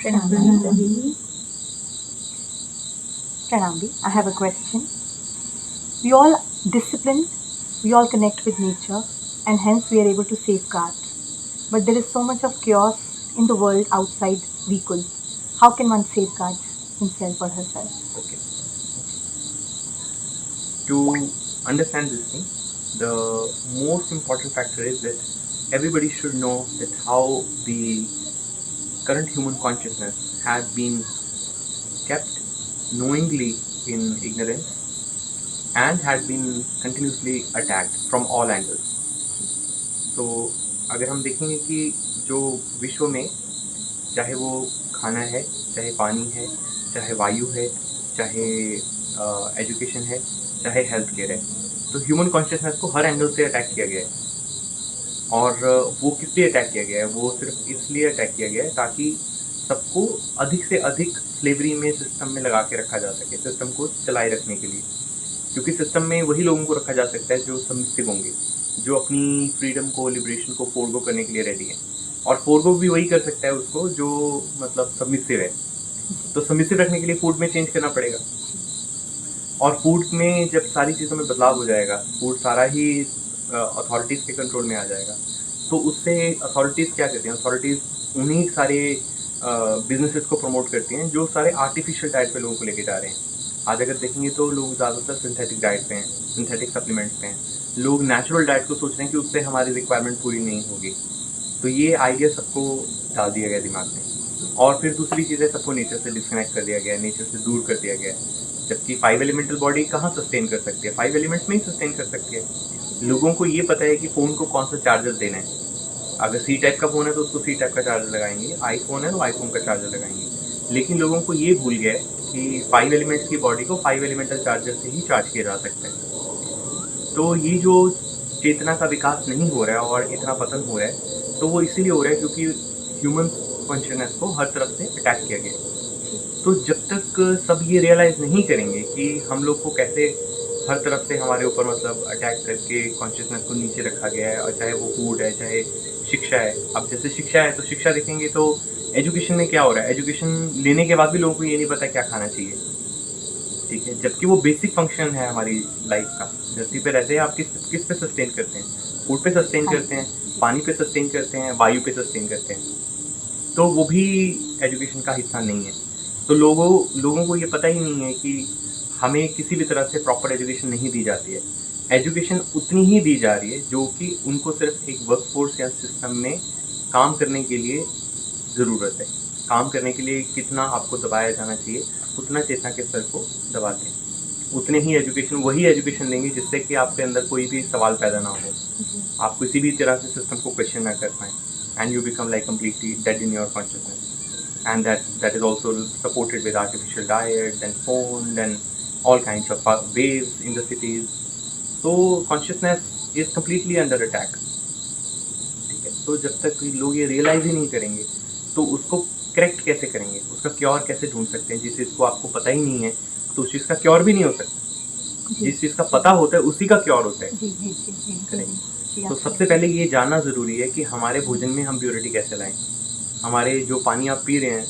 Pranambi. Pranambi, I have a question. We all discipline, we all connect with nature, and hence we are able to safeguard. But there is so much of chaos in the world outside Vikul. How can one safeguard himself or herself? Okay. To understand this thing, the most important factor is that everybody should know that how the current human consciousness has been kept knowingly in ignorance and had been continuously attacked from all angles. तो अगर हम देखेंगे कि जो विश्व में चाहे वो खाना है, चाहे पानी है, चाहे वायु है, चाहे एजुकेशन है, चाहे हेल्थ केयर है, तो ह्यूमन कॉन्शियसनेस को हर एंगल से अटैक किया गया है। और वो किस लिए अटैक किया गया है? वो सिर्फ इसलिए अटैक किया गया है ताकि सबको अधिक से अधिक स्लेवरी में सिस्टम में लगा के रखा जा सके, सिस्टम को चलाए रखने के लिए। क्योंकि सिस्टम में वही लोगों को रखा जा सकता है जो सबमिसिव होंगे, जो अपनी फ्रीडम को, लिबरेशन को फोरगो करने के लिए रेडी है। और फोरगो भी वही कर सकता है उसको जो मतलब सबमिसिव है। तो सबमिसिव रखने के लिए फूड में चेंज करना पड़ेगा। और फूड में जब सारी चीज़ों में बदलाव हो जाएगा, फूड सारा ही अथॉरिटीज़ के कंट्रोल में आ जाएगा, तो उससे अथॉरिटीज़ क्या करती हैं? अथॉरिटीज़ उन्हीं सारे बिजनेसेस को प्रमोट करती हैं जो सारे आर्टिफिशियल डाइट पे लोगों को लेके जा रहे हैं। आज अगर देखेंगे तो लोग ज़्यादातर सिंथेटिक डाइट पे हैं, सिंथेटिक सप्लीमेंट्स पे हैं। लोग नेचुरल डाइट को सोच रहे हैं कि उससे हमारी रिक्वायरमेंट पूरी नहीं होगी। तो ये आइडिया सबको डाल दिया गया दिमाग में। और फिर दूसरी चीज़ है, सबको नेचर से डिस्कनेक्ट कर दिया गया है, नेचर से दूर कर दिया गया है। जबकि 5 एलिमेंटल बॉडी कहाँ सस्टेन कर सकती है? 5 एलिमेंट्स में ही सस्टेन कर सकती है। लोगों को ये पता है कि फ़ोन को कौन सा चार्जर देना है। अगर सी टाइप का फ़ोन है तो उसको सी टाइप का चार्जर लगाएंगे, आईफोन है तो आईफोन का चार्जर लगाएंगे। लेकिन लोगों को ये भूल गया है कि 5 एलिमेंट्स की बॉडी को 5 एलिमेंटल चार्जर से ही चार्ज किया जा सकता है। तो ये जो चेतना का विकास नहीं हो रहा है और इतना पतन हो रहा है, तो वो इसीलिए हो रहा है क्योंकि ह्यूमन कॉन्शियसनेस को हर तरफ से अटैक किया गया है। तो जब तक सब ये रियलाइज़ नहीं करेंगे कि हम लोग को कैसे हर तरफ से हमारे ऊपर मतलब अटैक करके कॉन्शियसनेस को नीचे रखा गया है, और चाहे वो फूड है, चाहे शिक्षा है। अब जैसे शिक्षा है तो शिक्षा देखेंगे तो एजुकेशन में क्या हो रहा है? एजुकेशन लेने के बाद भी लोगों को ये नहीं पता क्या खाना चाहिए, ठीक है? जबकि वो बेसिक फंक्शन है हमारी लाइफ का। धरती पे रहते हैं, आप किस किस पे सस्टेन करते हैं? फूड पे सस्टेन करते हैं, पानी पे सस्टेन करते हैं, वायु पे सस्टेन करते हैं। तो वो भी एजुकेशन का हिस्सा नहीं है। तो लोगों को ये पता ही नहीं है कि हमें किसी भी तरह से प्रॉपर एजुकेशन नहीं दी जाती है। एजुकेशन उतनी ही दी जा रही है जो कि उनको सिर्फ एक वर्कफोर्स या सिस्टम में काम करने के लिए ज़रूरत है। काम करने के लिए कितना आपको दबाया जाना चाहिए, उतना चेतना के स्तर को दबाते हैं। उतने ही एजुकेशन, वही एजुकेशन देंगे जिससे कि आपके अंदर कोई भी सवाल पैदा ना हो, आप किसी भी तरह से सिस्टम को क्वेश्चन ना कर पाएँ, and you become like completely dead in your consciousness. And that is also supported with artificial diet, then phone, then all kinds of waves in the cities. So consciousness is completely under attack. ठीक है, तो जब तक लोग ये realise ही नहीं करेंगे तो उसको करेक्ट कैसे करेंगे, उसका क्योर कैसे ढूंढ सकते हैं? जिस चीज़ को आपको पता ही नहीं है तो उस चीज़ का क्योर भी नहीं हो सकता। जिस चीज़ का पता होता है उसी का क्योर होता है। करेक्ट। तो सबसे पहले ये जानना ज़रूरी है कि हमारे भोजन में हम प्योरिटी कैसे लाएं। हमारे जो पानी आप पी रहे हैं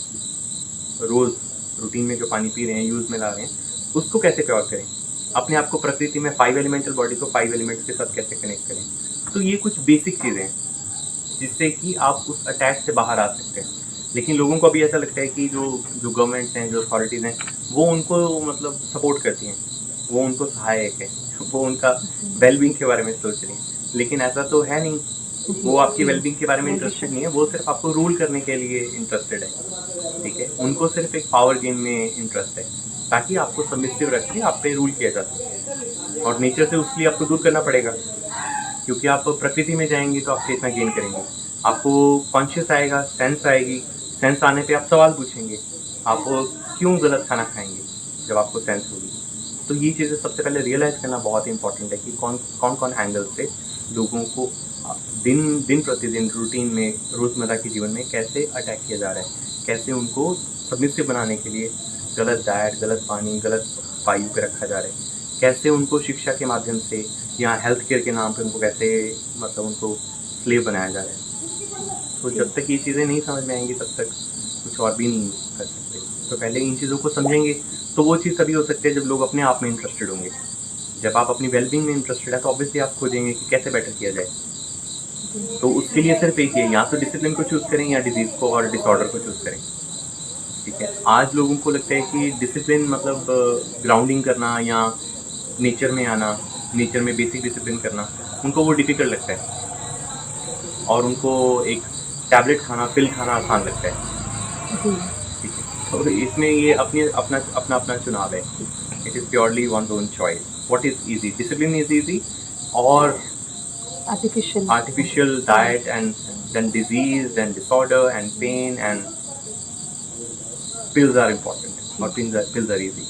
रोज़, रूटीन में जो पानी पी रहे हैं, यूज़ में ला रहे हैं, उसको कैसे प्योर करें? अपने आप को प्रकृति में 5 एलिमेंटल बॉडी को 5 एलिमेंट्स के साथ कैसे कनेक्ट करें? तो ये कुछ बेसिक चीज़ें हैं जिससे कि आप उस अटैक से बाहर आ सकते हैं। लेकिन लोगों को अभी ऐसा लगता है कि जो जो गवर्नमेंट्स हैं, जो अथॉरिटीज़ हैं, वो उनको मतलब सपोर्ट करती हैं, वो उनको सहायक है, वो उनका वेलबींग के बारे में सोच रही हैं। लेकिन ऐसा तो है नहीं। वो आपकी वेलबींग के बारे में इंटरेस्टेड नहीं है, वो सिर्फ आपको रूल करने के लिए इंटरेस्टेड है, ठीक है? उनको सिर्फ एक पावर गेम में इंटरेस्ट है ताकि आपको सबमिसिव रख के आप पे रूल किया जा सके। और नेचर से उसके लिए आपको दूर करना पड़ेगा, क्योंकि आप प्रकृति में जाएंगे तो आप चेतना गेन करेंगे, आपको कॉन्शियस आएगा, सेंस आएगी। सेंस आने पे आप सवाल पूछेंगे, आप क्यों गलत खाना खाएंगे जब आपको सेंस होगी। तो ये चीज़ें सबसे पहले रियलाइज़ करना बहुत ही इंपॉर्टेंट है कि कौन कौन कौन एंगल से लोगों को दिन दिन प्रतिदिन रूटीन में, रोज़मर्रा के जीवन में कैसे अटैक किया जा रहा है, कैसे उनको सबमिसिव बनाने के लिए गलत डाइट, गलत पानी, गलत वायु पे रखा जा रहा है, कैसे उनको शिक्षा के माध्यम से या हेल्थ केयर के नाम पे उनको कैसे मतलब उनको स्लेव बनाया जा रहा है। तो जब तक ये चीज़ें नहीं समझ में आएंगी तब तक कुछ और भी नहीं कर सकते। तो पहले इन चीज़ों को समझेंगे तो वो चीज़ तभी हो सकती है जब लोग अपने आप में इंटरेस्टेड होंगे। जब आप अपनी वेलबींग में इंटरेस्टेड है तो ऑब्वियसली आप खोजेंगे कि कैसे बेटर किया जाए। तो उसके लिए सिर्फ एक ही है, या तो डिसिप्लिन को चूज़ करें या डिजीज़ को और डिसऑर्डर को चूज़ करें। ठीक है, आज लोगों को लगता है कि डिसिप्लिन मतलब ग्राउंडिंग करना या नेचर में आना, नेचर में बेसिक डिसिप्लिन करना, उनको वो डिफ़िकल्ट लगता है और उनको एक टैबलेट खाना, पिल खाना आसान लगता है। जी ठीक है, तो इसमें ये अपना चुनाव है। It is purely one's own choice. What is easy? Discipline is easy, or artificial diet, and then disease and disorder and pain and pills are important, or pills are easy.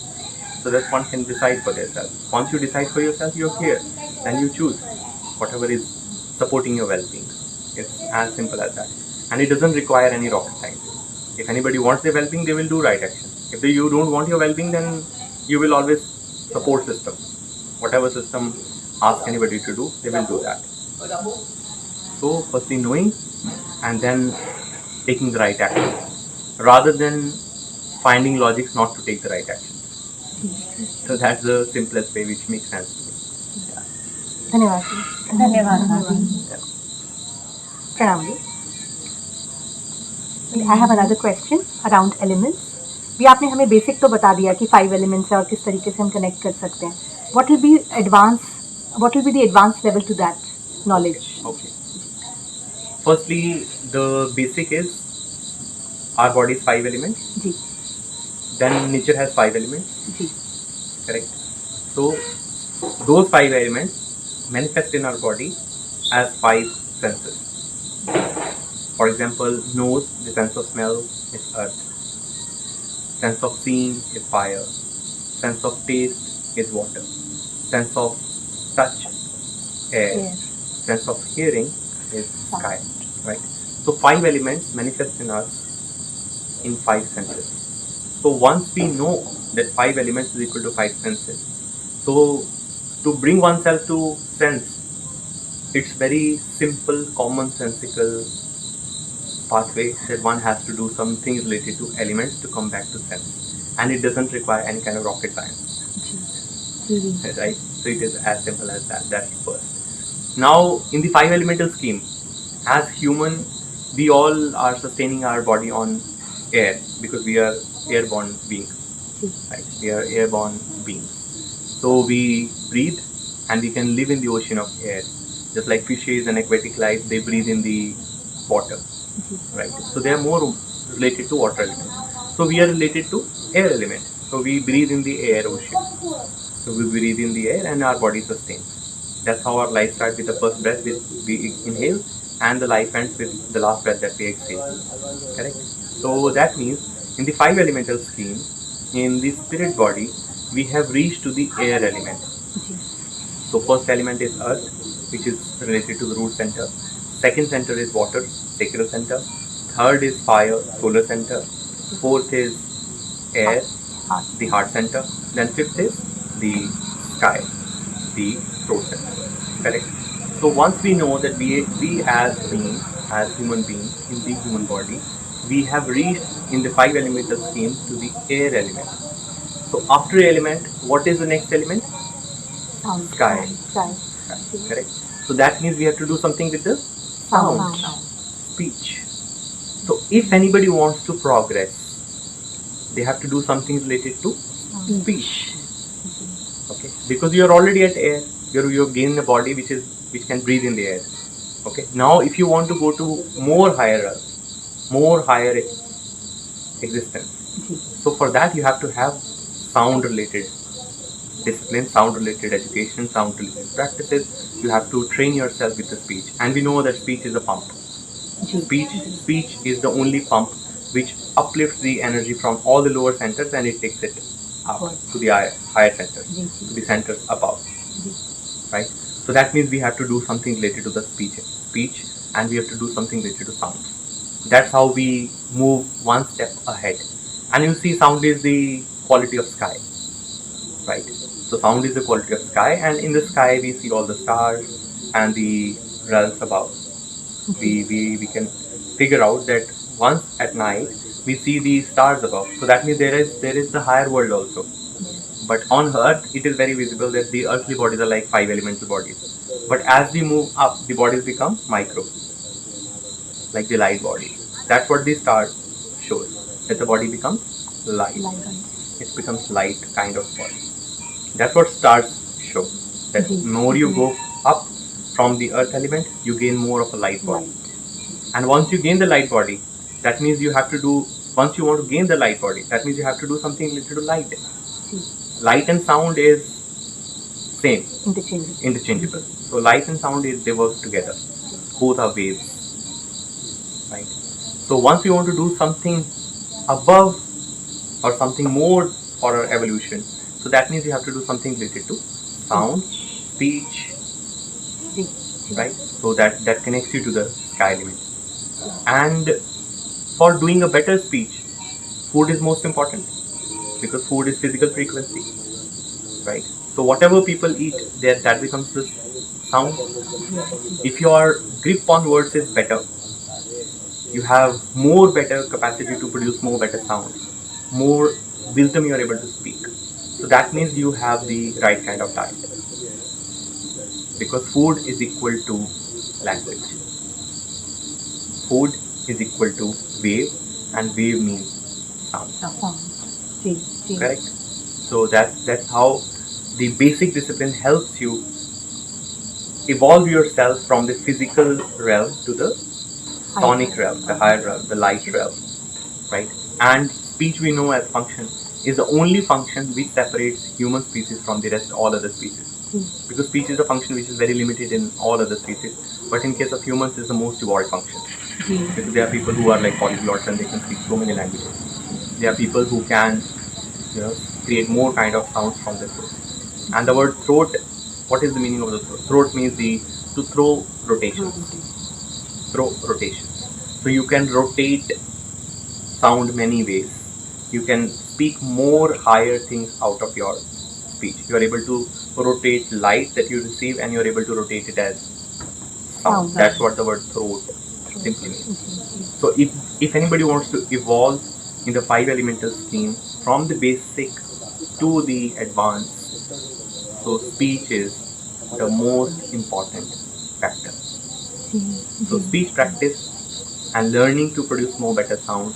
So that one can decide for themselves. Once you decide for yourself, you're clear. Then you choose whatever is supporting your well-being. It's as simple as that. And it doesn't require any rocket science. If anybody wants their well-being, they will do right action. If you don't want your well-being, then you will always support system. Whatever system asks anybody to do, they will do that. So firstly knowing, and then taking the right action, rather than finding logics not to take the right action. So that's the simplest way which makes sense to me. धन्यवाद जी। धन्यवाद Yeah. प्रणाम जी। I have another question around elements. भी आपने हमें basic तो बता दिया कि 5 एलिमेंट्स है और किस तरीके से हम कनेक्ट कर सकते हैं. What will be the advanced level to that knowledge? Okay. Firstly, the basic is our body is 5 elements. Ji Then nature has 5 elements. Ji Correct. So those 5 elements manifest in our body as 5 senses. For example, nose, the sense of smell, is earth. Sense of seeing is fire. Sense of taste is water. Sense of touch, air. Air. Sense of hearing is sky. Right. So 5 elements manifest in us in 5 senses. So once we know that 5 elements is equal to 5 senses, so to bring oneself to sense, it's very simple, commonsensical pathway that one has to do something related to elements to come back to sense, and it doesn't require any kind of rocket science. Ji Right? So it is as simple as that. That's first. Now in the 5 elemental scheme, as human, we all are sustaining our body on air because we are airborne beings. Right? We are airborne beings. So we breathe and we can live in the ocean of air. Just like fishes and aquatic life, they breathe in the water. Right? So they are more related to water element. So we are related to air element. So we breathe in the air ocean. So we breathe in the air and our body sustains. That's how our life starts with the first breath we inhale, and the life ends with the last breath that we exhale. Correct? So that means in the 5 elemental scheme, in the spirit body, we have reached to the air element. So first element is earth, which is related to the root center. Second center is water, sacral center. Third is fire, solar center. Fourth is air, the heart center. Then fifth is the sky, the throat center. Correct? So once we know that we as beings, as human beings in the human body, we have reached in the 5 elemental scheme to the air element. So after element, what is the next element? Sound. Sky. Sky. Correct? So that means we have to do something with the sound, speech. So if anybody wants to progress, they have to do something related to speech. Okay, because you are already at air, you're gaining a body which can breathe in the air. Okay, now if you want to go to more higher existence, so for that you have to have sound related discipline, sound related education, sound related practices. You have to train yourself with the speech, and we know that speech is a pump. Speech is the only pump which uplifts the energy from all the lower centers and it takes it up to the higher centers, to the centers above. Right? So that means we have to do something related to the speech, and we have to do something related to sound. That's how we move one step ahead. And you see, sound is the quality of sky. Right? So sound is the quality of sky, and in the sky we see all the stars and the realms above. We can figure out that once at night we see the stars above. So that means there is the higher world also. But on Earth, it is very visible that the earthly bodies are like five elemental bodies. But as we move up, the bodies become micro, like the light body. That's what the star shows. That the body becomes light. It becomes light kind of body. That's what stars show. That more you go up from the earth element, you gain more of a light body. And once you gain the light body, that means you have to do, once you want to gain the light body, that means you have to do something related to light. Light and sound is same, interchangeable. So light and sound is, they work together. Both are waves, right? So once we want to do something above or something more for our evolution, so that means you have to do something related to sound, speech, right? So that connects you to the sky element. And for doing a better speech, food is most important, because food is physical frequency, right? So whatever people eat, that becomes the sound. If your grip on words is better, you have more better capacity to produce more better sounds, more wisdom you are able to speak. So that means you have the right kind of diet, because food is equal to language. Food is equal to wave, and wave means sound. Correct? So that's how the basic discipline helps you evolve yourself from the physical realm to the sonic realm, the higher realm, the light realm, right? And speech, we know as function, is the only function which separates human species from the rest all other species. Because speech is a function which is very limited in all other species, but in case of humans, it's the most evolved function. Because there are people who are like polyglots and they can speak so many languages. There are people who can, create more kind of sounds from their throat. And the word throat, what is the meaning of the throat? Throat means to throw rotations. Throw rotations. So you can rotate sound many ways. You can speak more higher things out of your speech. You are able to rotate light that you receive, and you are able to rotate it as sound. That's what the word throat simply means. So if anybody wants to evolve in the five elemental scheme from the basic to the advanced, so speech is the most important factor. So speech practice and learning to produce more better sounds,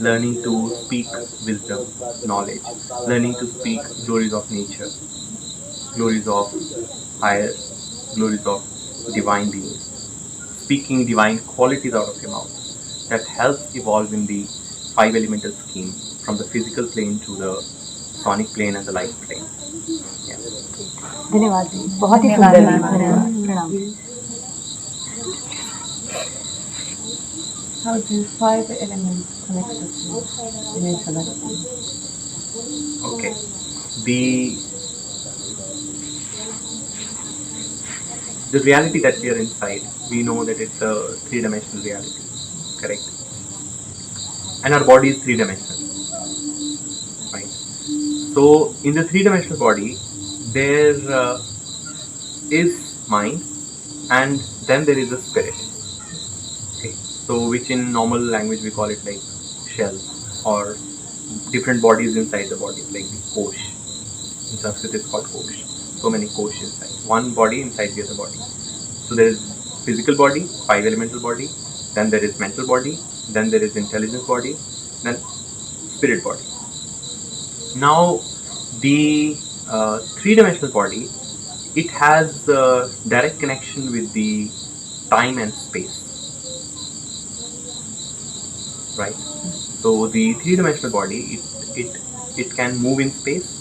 learning to speak wisdom, knowledge, learning to speak glories of nature, glories of higher, glories of divine beings, speaking divine qualities out of your mouth. That helps evolve in the five elemental scheme from the physical plane to the sonic plane and the light plane. Yeah. धन्यवाद जी, बहुत ही सुंदर प्रणाम। How do five elements connect us to the intellect? Okay. The reality that we are inside, we know that it's a three-dimensional reality, correct? And our body is three-dimensional, right? So in the three-dimensional body, there is mind, and then there is a spirit. Okay, so which in normal language we call it like shells or different bodies inside the body, like the kosh. In Sanskrit it's called kosh. So many kosh inside. One body inside the other body. So there is physical body, five elemental body, then there is mental body, then there is intelligence body, then spirit body. Now the three-dimensional body, it has direct connection with the time and space, right? So the three-dimensional body, it can move in space,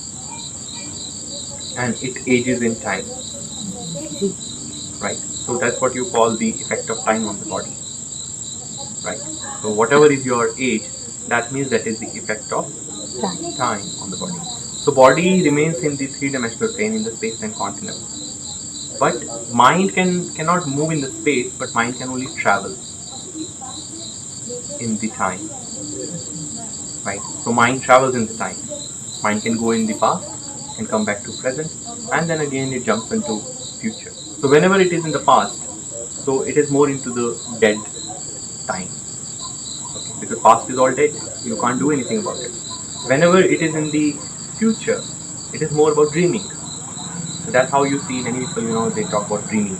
and it ages in time, right? So that's what you call the effect of time on the body, right? So whatever is your age, that means that is the effect of time on the body. So body remains in the three-dimensional plane in the space and continuum. But mind cannot move in the space, but mind can only travel in the time, right? So mind travels in the time. Mind can go in the past and come back to present, and then again it jumps into future. So whenever it is in the past, so it is more into the dead time. Okay. because past is all dead. You can't do anything about it. Whenever it is in the future, it is more about dreaming. So that's how you see many people, they talk about dreaming.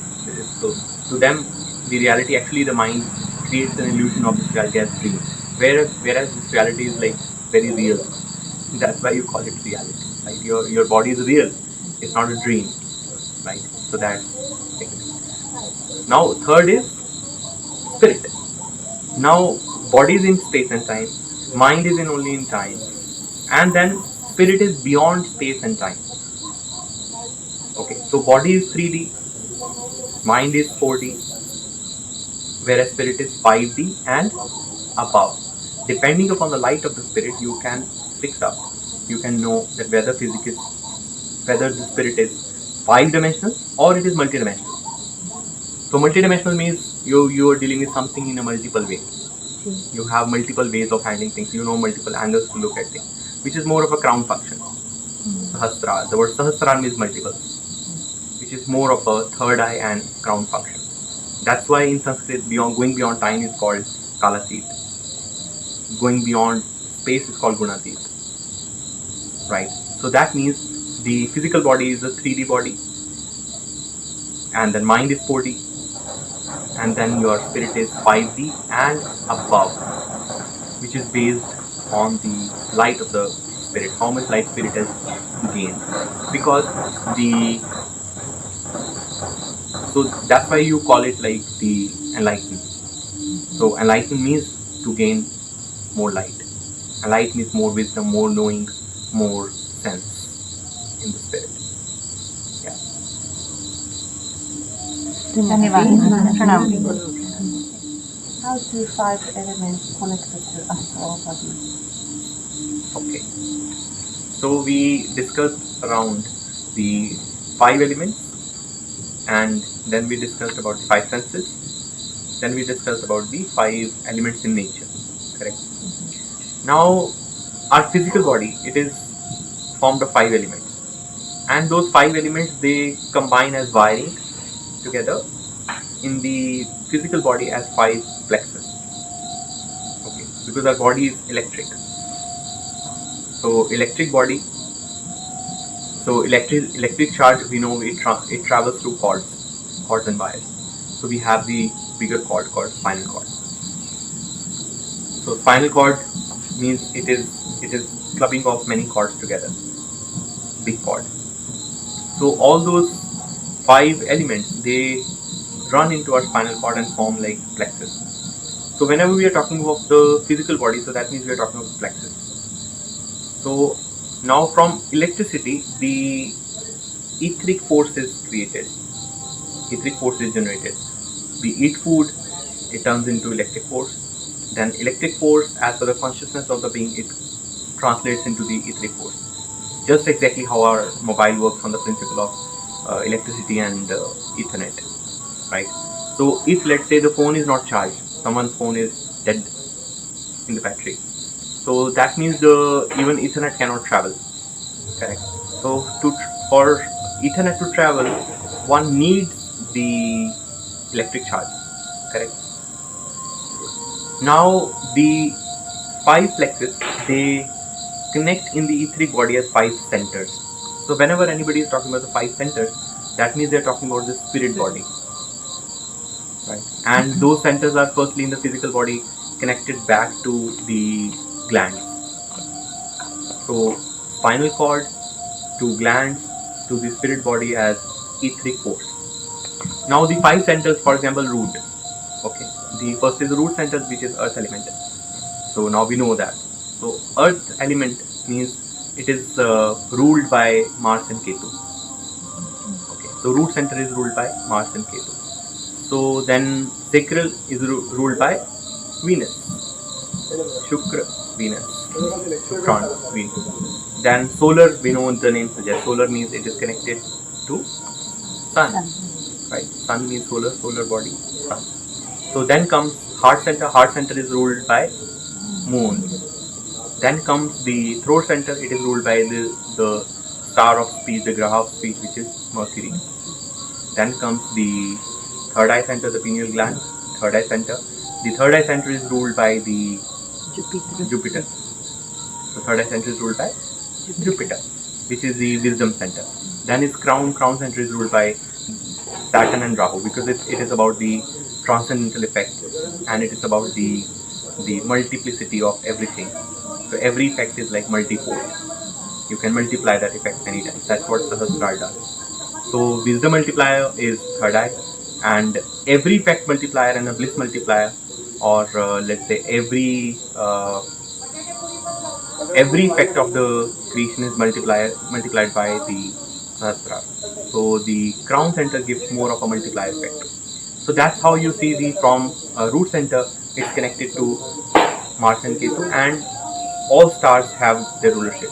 So to them, the reality, actually the mind creates an illusion of this reality as dream. Whereas this reality is like very real. That's why you call it reality. Right? Your body is real. It's not a dream. Right? So that's second. Now third is spirit. Now body is in space and time, mind is in only in time, and then spirit is beyond space and time. Okay, so body is 3D, mind is 4D, whereas spirit is 5D and above. Depending upon the light of the spirit, you can fix up. You can know that whether the spirit is 5-dimensional or it is multidimensional. So multidimensional means you are dealing with something in a multiple way. You have multiple ways of handling things. You know multiple angles to look at things, which is more of a crown function. Sahasra. The word Sahasra means multiples, which is more of a third eye and crown function. That's why in Sanskrit, going beyond time is called Kalatit. Going beyond space is called Gunatit. Right? So that means the physical body is a 3D body, and then mind is 4D, and then your spirit is 5D and above, which is based on the light of the spirit, how much light spirit has gained. Because so that's why you call it like the enlightened. So enlightened means to gain more light. Enlightened means more wisdom, more knowing, more sense in the spirit. Yeah. How do 5 elements connected to astral body? Okay. So we discussed around the 5 elements, and then we discussed about the 5 senses. Then we discussed about the 5 elements in nature. Correct. Now, our physical body, it is formed of 5 elements, and those 5 elements, they combine as wiring together in the physical body as 5 plexus. Okay, because our body is electric. So electric body. So electric charge, we know it travels through cords and wires. So we have the bigger cord called spinal cord. So spinal cord means it is clubbing of many cords together, big cord. So all those 5 elements, they run into our spinal cord and form like plexus. So whenever we are talking about the physical body, so that means we are talking about plexus. So now from electricity, the etheric force is created. Etheric force is generated. We eat food, it turns into electric force. Then electric force, as per the consciousness of the being, it translates into the etheric force. Just exactly how our mobile works on the principle of electricity and Ethernet, right? So if, let's say, the phone is not charged, someone's phone is dead in the battery, so that means even Ethernet cannot travel. Correct. So for Ethernet to travel, one needs the electric charge. Correct. Now the 5 plexus, they connect in the etheric body as 5 centers. So whenever anybody is talking about the 5 centers, that means they are talking about the spirit body. Right. And those centers are firstly in the physical body connected back to the glands. So spinal cord to glands to the spirit body as etheric force. Now the 5 centers, for example, root. Okay, the first is the root center, which is earth element. So now we know that. So earth element means it is ruled by Mars and Ketu. Okay, so root center is ruled by Mars and Ketu. So then sacral is ruled by Venus. Shukra, Venus. Shukran, Venus. Then solar, we know the name suggests. Solar means it is connected to sun. Right? Sun means solar body, sun. So then comes heart center. Heart center is ruled by moon. Then comes the throat center. It is ruled by the star of speech, the graha of speech, which is Mercury. Then comes the third eye center, the pineal gland. Third eye center. The third eye center is ruled by the Jupiter. So third eye center is ruled by Jupiter, which is the wisdom center. Then is crown center is ruled by Saturn and Rahu, because it is about the transcendental effect, and it is about the multiplicity of everything. So every effect is like multifold. You can multiply that effect many times. That's what Sahasrara does. So wisdom multiplier is third eye, and every effect multiplier and a bliss multiplier, or let's say every effect of the creation is multiplied by the Sahasrara. So the crown center gives more of a multiplier effect. So that's how you see the from root center it's connected to Mars and Ketu, and all stars have their rulership.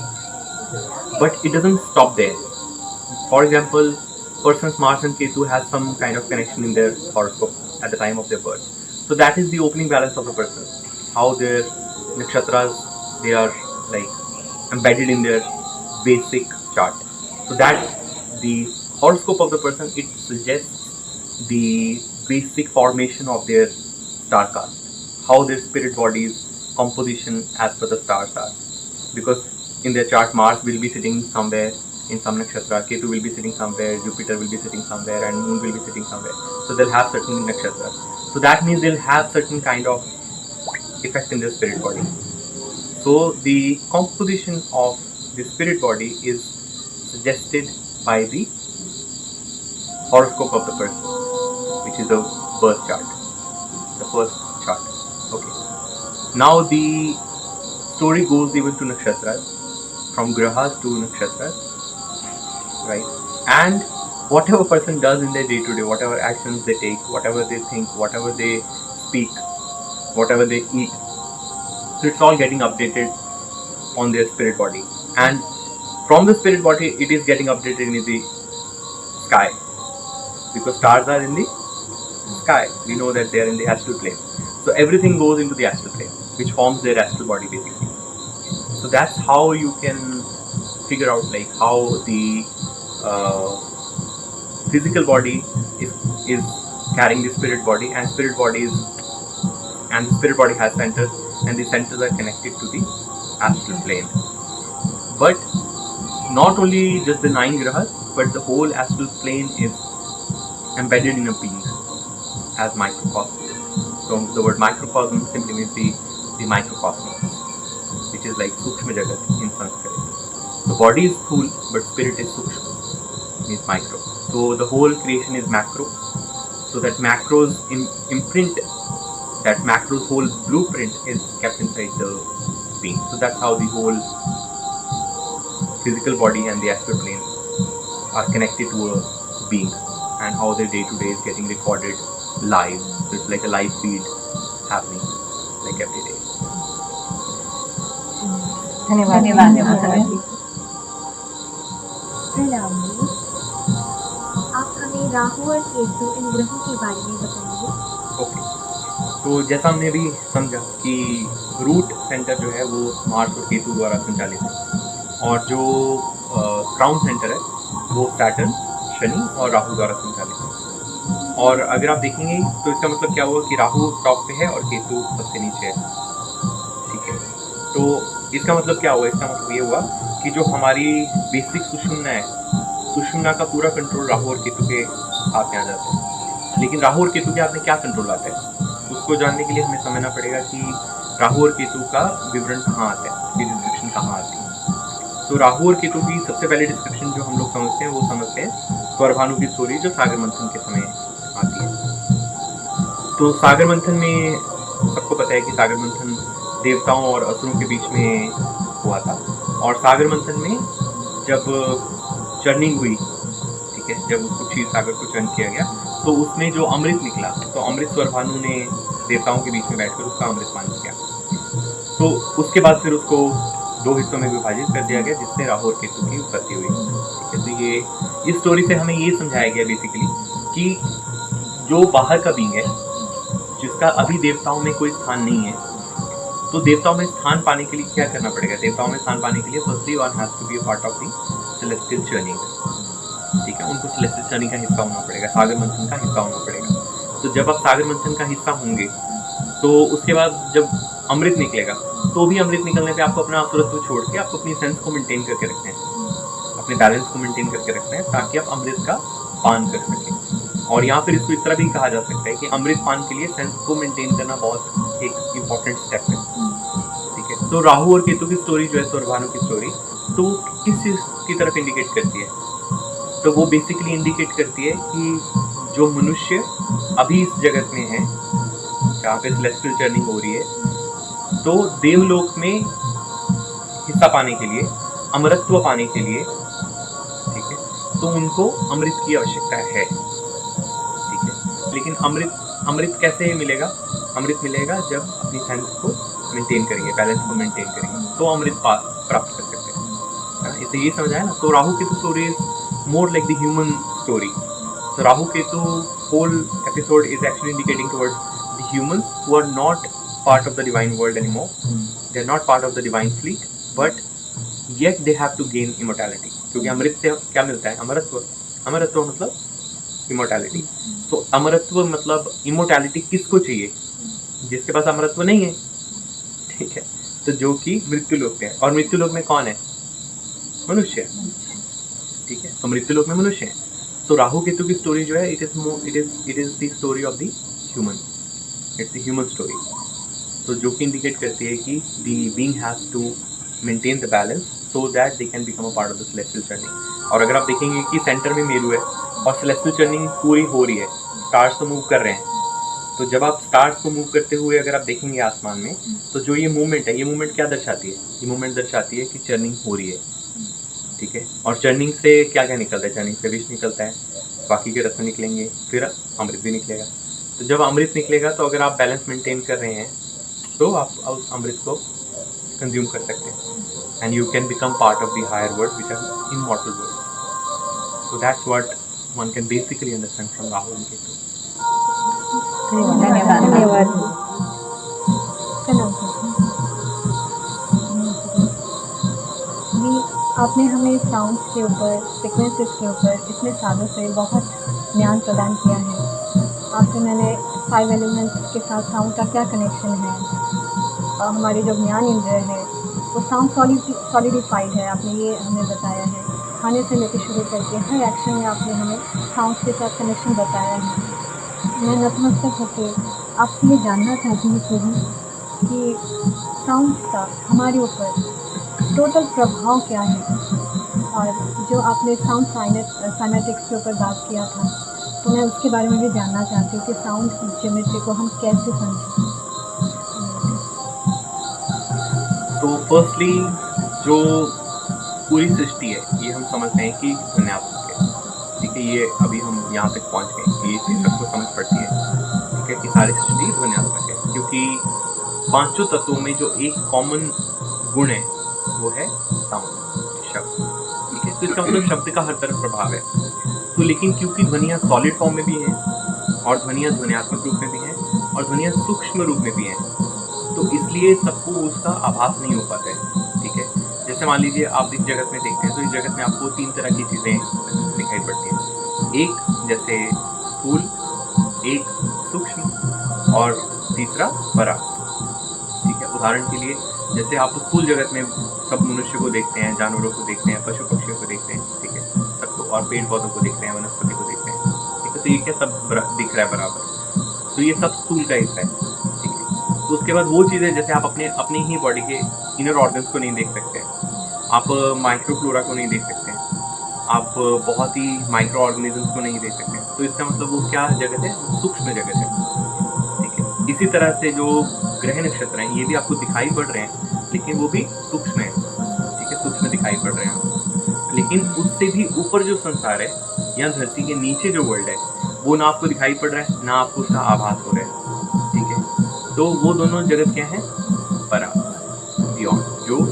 But it doesn't stop there. For example, person's Mars and Ketu has some kind of connection in their horoscope at the time of their birth. So that is the opening balance of the person. How their nakshatras, they are like embedded in their basic chart. So that the horoscope of the person, it suggests the basic formation of their star cast, how their spirit body's composition as per the stars are. Because in their chart, Mars will be sitting somewhere in some nakshatra, Ketu will be sitting somewhere, Jupiter will be sitting somewhere, and Moon will be sitting somewhere. So they'll have certain nakshatras. So that means they'll have certain kind of effect in their spirit body. So the composition of the spirit body is suggested by the horoscope of the person, which is the birth chart, the first chart. Okay. Now the story goes even to nakshatras, from grahas to nakshatras, right? And whatever person does in their day-to-day, whatever actions they take, whatever they think, whatever they speak, whatever they eat, so it's all getting updated on their spirit body. And from the spirit body, it is getting updated in the sky, because stars are in the sky. We know that they are in the astral plane. So everything goes into the astral plane, which forms their astral body basically. So that's how you can figure out like how the physical body is carrying the spirit body, and the spirit body has centers, and the centers are connected to the astral plane. But not only just the 9 grahas, but the whole astral plane is embedded in a being as microcosm. So the word microcosm simply means the microcosmos, which is like Sukshma Jagat in Sanskrit. The body is Sthul, but spirit is Sukshma, means micro. So the whole creation is macro. So that macro's imprint, that macro's whole blueprint is kept inside the being. So that's how the whole physical body and the astral plane are connected to a being, and how their day-to-day is getting recorded live. So it's like a live feed happening like every day. धन्यवाद। प्रणाम जी। आप हमें राहु और केतु इन ग्रहों के बारे में बताएंगे। ओके, तो जैसा हमने अभी समझा कि रूट सेंटर जो है वो मार्स और केतु द्वारा संचालित है, और जो क्राउन सेंटर है वो सैटर्न, शनि और राहु द्वारा संचालित है। और अगर आप देखेंगे तो इसका मतलब क्या हुआ कि राहु टॉप पे है और केतु सबसे नीचे है। ठीक है, तो इसका मतलब क्या हुआ? इसका मतलब ये हुआ कि जो हमारी बेसिक सुषुम्ना है, सुषुम्ना का पूरा कंट्रोल राहु और केतु के हाथ में आ जाता है। लेकिन राहु और केतु के हाथ में क्या कंट्रोल आता है, उसको जानने के लिए हमें समझना पड़ेगा कि राहु और केतु का विवरण कहाँ आता है, उसकी डिस्क्रिप्शन कहाँ आती है। तो राहु और केतु की सबसे पहले डिस्क्रिप्शन जो हम लोग समझते हैं वो समझते हैं स्वरभानु की स्टोरी, जो सागर मंथन के समय आती है। तो सागर मंथन में सबको पता है कि सागर मंथन देवताओं और असुरों के बीच में हुआ था। और सागर मंथन में जब चर्निंग हुई, ठीक है, जब उसको क्षीर सागर को चर्न किया गया, तो उसमें जो अमृत निकला, तो अमृत स्वरभानु ने देवताओं के बीच में बैठकर उसका अमृत पान किया। तो उसके बाद फिर उसको 2 हिस्सों में विभाजित कर दिया गया, जिससे राहु और केतु की उत्पत्ति हुई। ठीक है, तो ये इस स्टोरी से हमें ये समझाया गया बेसिकली कि जो बाहर का बीइंग है, जिसका अभी देवताओं में कोई स्थान नहीं है, तो देवताओं में स्थान पाने के लिए क्या करना पड़ेगा? देवताओं में स्थान पाने के लिए firstly one has to be a part of the celestial churning. ठीक है, उनको सेलेस्टियल चर्निंग का हिस्सा होना पड़ेगा, सागर मंथन का हिस्सा होना पड़ेगा। तो जब आप सागर मंथन का हिस्सा होंगे, तो उसके बाद जब अमृत निकलेगा, तो भी अमृत निकलने पे आपको अपना असुरत्व छोड़ के आपको अपनी सेंस को मेंटेन करके रखना है, अपने बैलेंस को मेंटेन करके रखना है, ताकि आप अमृत का पान कर सकें। और यहाँ फिर इसको इस तरह भी कहा जा सकता है कि अमृत पान के लिए सेंस को मेंटेन करना बहुत एक इम्पॉर्टेंट स्टेप है। ठीक है, तो राहु और केतु की स्टोरी जो है, सौरभानु की स्टोरी, तो किस चीज़ की तरफ इंडिकेट करती है? तो वो बेसिकली इंडिकेट करती है कि जो मनुष्य अभी इस जगत में है, जहाँ पे सेलेस्टियल टर्निंग हो रही है, तो देवलोक में हिस्सा पाने के लिए, अमरत्व पाने के लिए, ठीक है, तो उनको अमृत की आवश्यकता है। ठीक है, लेकिन अमृत कैसे मिलेगा? अमृत मिलेगा जब अपनी सेंस को मेंटेन करेंगे, बैलेंस को मेंटेन करेंगे, तो अमृत प्राप्त कर सकते हैं। इसे ये समझाया ना। तो Rahu Ketu story is more like the human story. So Rahu Ketu whole episode is actually indicating towards the humans who are not part of the divine world anymore. They are not part of the divine fleet, but yet they have to gain immortality. क्योंकि अमृत से क्या मिलता है? अमरत्व। अमरत्व मतलब immortality. तो अमरत्व मतलब इमोर्टैलिटी किसको चाहिए? जिसके पास अमरत्व नहीं है। ठीक है, तो जो कि मृत्यु लोक में है, और मृत्यु लोक में कौन है? मनुष्य। ठीक है, तो मृत्यु लोक में मनुष्य है। तो राहु केतु की स्टोरी जो है, it is the story of the human, it's the human story. तो जो कि इंडिकेट करती है कि the being has to maintain the balance so that they can become a part of the celestial turning. और अगर आप देखेंगे कि सेंटर में मेरू है और सेलेस्टियल टर्निंग पूरी हो रही है, स्टार्स तो मूव कर रहे हैं, तो जब आप स्टार्स को मूव करते हुए अगर आप देखेंगे आसमान में, तो जो ये मूवमेंट है, ये मूवमेंट क्या दर्शाती है? ये मूवमेंट दर्शाती है कि चर्निंग हो रही है। ठीक है, और चर्निंग से क्या क्या निकलता है? चर्निंग से विष निकलता है, बाकी के रत्न निकलेंगे, फिर अमृत भी निकलेगा। तो जब अमृत निकलेगा, तो अगर आप बैलेंस मेंटेन कर रहे हैं, तो आप उस अमृत को कंज्यूम कर सकते हैं, and you can become part of the higher world which are immortal world. So that's what one can basically understand from Rahu and Ketu. धन्यवाद। आपने हमें साउंड्स के ऊपर, फ्रिक्वेंसीज के ऊपर इतने सालों से बहुत ज्ञान प्रदान किया है। आपसे मैंने 5 एलिमेंट्स के साथ साउंड का क्या कनेक्शन है, और हमारी जो ज्ञान इंद्रिय है वो साउंड सॉलिडिफाइड है, आपने ये हमें बताया है। खाने से लेकर शुरू करके हर एक्शन में आपने हमें साउंड के साथ कनेक्शन बताया है। मैं नतमस्तक होकर आपसे ये जानना चाहती हूँ प्रभु कि साउंड का हमारे ऊपर टोटल प्रभाव क्या है, और जो आपने साउंड साइनेटिक्स के ऊपर बात किया था, तो मैं उसके बारे में भी जानना चाहती हूँ कि साउंड की ज्योमेट्री को हम कैसे समझें। तो फर्स्टली जो पूरी सृष्टि है, ये हम समझते हैं कि ध्वन्यात्मक है। ठीक है, ये अभी हम यहाँ तक पहुँच गए, ये चीज़ सबको समझ पड़ती है। ठीक है, कि सारी सृष्टि ध्वन्यात्मक है, क्योंकि पांचों तत्वों में जो एक कॉमन गुण है वो है साउंड, शब्द। ठीक है, तो इसका मतलब शब्द का हर तरफ प्रभाव है। तो लेकिन क्योंकि ध्वनियाँ सॉलिड फॉर्म में भी हैं, और ध्वनियाँ ध्वन्यात्मक रूप में भी हैं, और ध्वनियाँ सूक्ष्म रूप में भी हैं, तो इसलिए सबको उसका आभास नहीं हो पाता है। ठीक है, जैसे मान लीजिए आप इस जगत में देखते हैं, तो इस जगत में आपको 3 तरह की चीज़ें दिखाई पड़ती हैं। एक जैसे स्थूल, एक सूक्ष्म, और तीसरा बड़ा। ठीक है, उदाहरण के लिए जैसे आप स्थूल जगत में सब मनुष्य को देखते हैं, जानवरों को देखते हैं, पशु पक्षियों को देखते हैं, ठीक है, सबको, और पेड़ पौधों को देखते हैं, वनस्पति को देखते हैं। ठीक है, तो ये क्या सब दिख रहा है बराबर, तो ये सब स्थूल का हिस्सा है। ठीक है, तो उसके बाद वो चीज़ें, जैसे आप अपने ही बॉडी के इनर ऑर्गन्स को नहीं देख सकते, आप माइक्रोफ्लोरा को नहीं देख सकते, आप बहुत ही माइक्रो ऑर्गेनिजम्स को नहीं देख सकते, तो इसका मतलब वो क्या जगत है? सूक्ष्म जगत है। ठीक है, इसी तरह से जो ग्रह नक्षत्र हैं, ये भी आपको दिखाई पड़ रहे हैं, लेकिन वो भी सूक्ष्म है। ठीक है, सूक्ष्म दिखाई पड़ रहे हैं, लेकिन उससे भी ऊपर जो संसार है, या धरती के नीचे जो वर्ल्ड है, वो ना आपको दिखाई पड़ रहा है, ना आपको उसका आभास हो रहा है। ठीक है, तो वो दोनों जगत क्या है? परा, बियॉन्ड, जो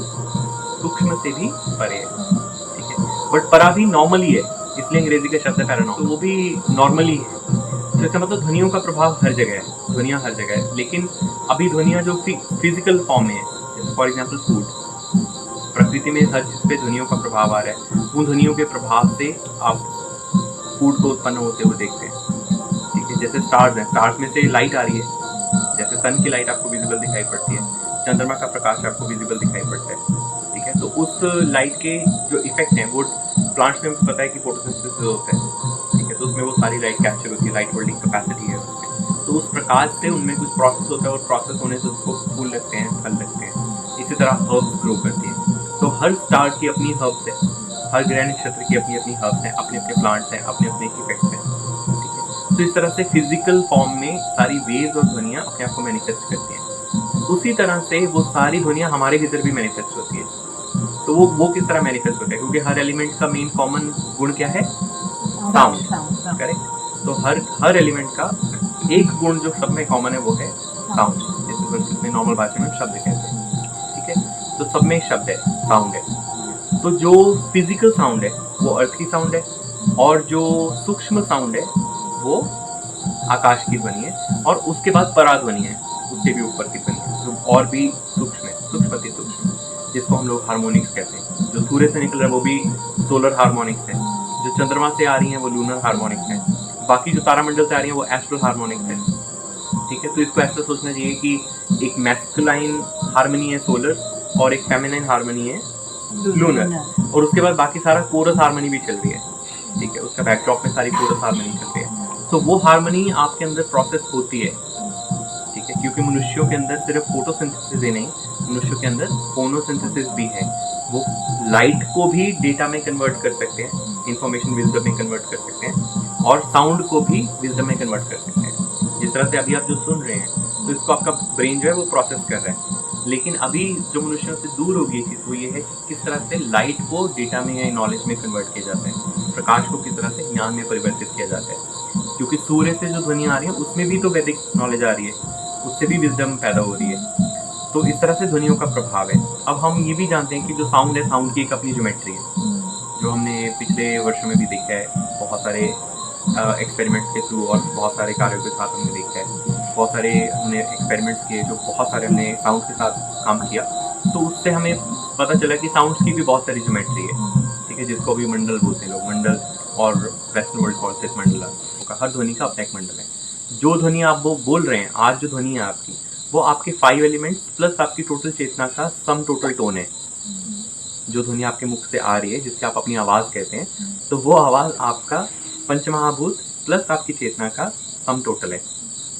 सूक्ष्म से भी परे है। ठीक है, बट परा भी नॉर्मली है, इसलिए अंग्रेजी का शब्द है पैरानॉर्मल, तो वो भी नॉर्मली है। तो इसका मतलब ध्वनियों का प्रभाव हर जगह है, ध्वनियाँ हर जगह है, लेकिन अभी ध्वनियाँ जो फिजिकल फॉर्म में है, जैसे फॉर एग्जाम्पल फूड, प्रकृति में हर चीज़ पे ध्वनियों का प्रभाव आ रहा है, उन ध्वनियों के प्रभाव से आप फूड को उत्पन्न होते हुए देखते हैं। ठीक है, जैसे स्टार्स हैं, स्टार्स में से लाइट आ रही है, जैसे सन की लाइट आपको विजिबल दिखाई पड़ती है, चंद्रमा का प्रकाश आपको विजिबल दिखाई पड़ता है, ठीक है। तो उस लाइट के जो इफेक्ट हैं वो प्लांट्स में पता है कि फोटोसिंथेसिस होता है, ठीक है। तो उसमें वो सारी लाइट कैप्चर होती है, लाइट होल्डिंग कैपेसिटी है उसमें। तो उस प्रकाश से उनमें कुछ प्रोसेस होता है और प्रोसेस होने से उसको फूल लगते हैं, फल लगते हैं। इसी तरह हर्ब्स ग्रो करती हैं। तो हर स्टार की अपनी हर्ब्स है, हर ग्रह नक्षत्र की अपनी अपनी हर्ब्स हैं, अपने अपने प्लांट्स हैं, अपने अपने इफेक्ट्स हैं, ठीक है। तो इस तरह से फिजिकल फॉर्म में सारी वेव्स और ध्वनियाँ अपने आप को मैनिफेस्ट करती हैं। उसी तरह से वो सारी ध्वनियाँ हमारे भीतर भी मैनिफेस्ट होती है। तो वो किस तरह मैनिफेस्ट होता है, क्योंकि हर एलिमेंट का मेन कॉमन गुण क्या है, साउंड, करेक्ट। तो हर एलिमेंट का एक गुण जो सब में कॉमन है वो है साउंड, जिसे संस्कृत में नॉर्मल भाषा में शब्द कहते हैं, ठीक है। तो सब में शब्द है, साउंड है। तो जो फिजिकल साउंड है वो अर्थ की साउंड है, और जो सूक्ष्म साउंड है वो आकाश की ध्वनि है, और उसके बाद पराध्वनि है, उससे भी ऊपर की ध्वनि है जो और भी सूक्ष्म है, सूक्ष्म अति सूक्ष्म, जिसको हम लोग हार्मोनिक्स कहते हैं। जो सूर्य से निकल रहा है वो भी सोलर हार्मोनिक्स है, जो चंद्रमा से आ रही है वो लूनर हार्मोनिक्स है, बाकी जो तारामंडल से आ रही है वो एस्ट्रल हार्मोनिक्स है, ठीक है। तो इसको ऐसा सोचना चाहिए कि एक मैस्कुलाइन हार्मनी है सोलर, और एक फेमिनाइन हार्मनी है लूनर, और उसके बाद बाकी सारा कोरस हार्मनी भी चल रही है, ठीक है। उसका बैकड्रॉप में सारी कोरस हार्मनी चल रही है। तो वो हार्मनी आपके अंदर प्रोसेस होती है, ठीक है, क्योंकि मनुष्यों के अंदर सिर्फ फोटोसिंथेसिस ही नहीं, मनुष्यों के अंदर फोनोसिंथेसिस भी है। वो लाइट को भी डेटा में कन्वर्ट कर सकते हैं, इंफॉर्मेशन विजडम में कन्वर्ट कर सकते हैं, और साउंड को भी विजडम में कन्वर्ट कर सकते हैं। जिस तरह से अभी आप जो सुन रहे हैं, तो इसको आपका ब्रेन जो है वो प्रोसेस कर रहा है। लेकिन अभी जो मनुष्यों से दूर हो गई चीज़ वो ये है कि किस तरह से लाइट को डेटा में या नॉलेज में कन्वर्ट किया जाता है, प्रकाश को किस तरह से ज्ञान में परिवर्तित किया जाता है। क्योंकि सूर्य से जो ध्वनि आ रही है उसमें भी तो वैदिक नॉलेज आ रही है, उससे भी विजडम पैदा हो रही है। तो इस तरह से ध्वनियों का प्रभाव है। अब हम ये भी जानते हैं कि जो साउंड है, साउंड की एक अपनी ज्योमेट्री है, जो हमने पिछले वर्षों में भी देखा है, बहुत सारे एक्सपेरिमेंट्स के थ्रू और बहुत सारे कार्यों के साथ हमने देखा है। बहुत सारे हमने एक्सपेरिमेंट्स किए, जो बहुत सारे हमने साउंड के साथ काम किया, तो उससे हमें पता चला कि साउंड्स की भी बहुत सारी ज्योमेट्री है, ठीक है, जिसको अभी मंडल बोलते हैं लोग, मंडल, और western world calls it mandala. हर ध्वनि का अपना एक मंडल है। जो ध्वनि आप वो बोल रहे हैं, आज जो ध्वनि है आपकी, वो आपके 5 एलिमेंट्स प्लस आपकी टोटल चेतना का सम टोटल टोन है। जो ध्वनि आपके मुख से आ रही है, जिससे आप अपनी आवाज़ कहते हैं, तो वो आवाज़ आपका पंचमहाभूत प्लस आपकी चेतना का सम टोटल है।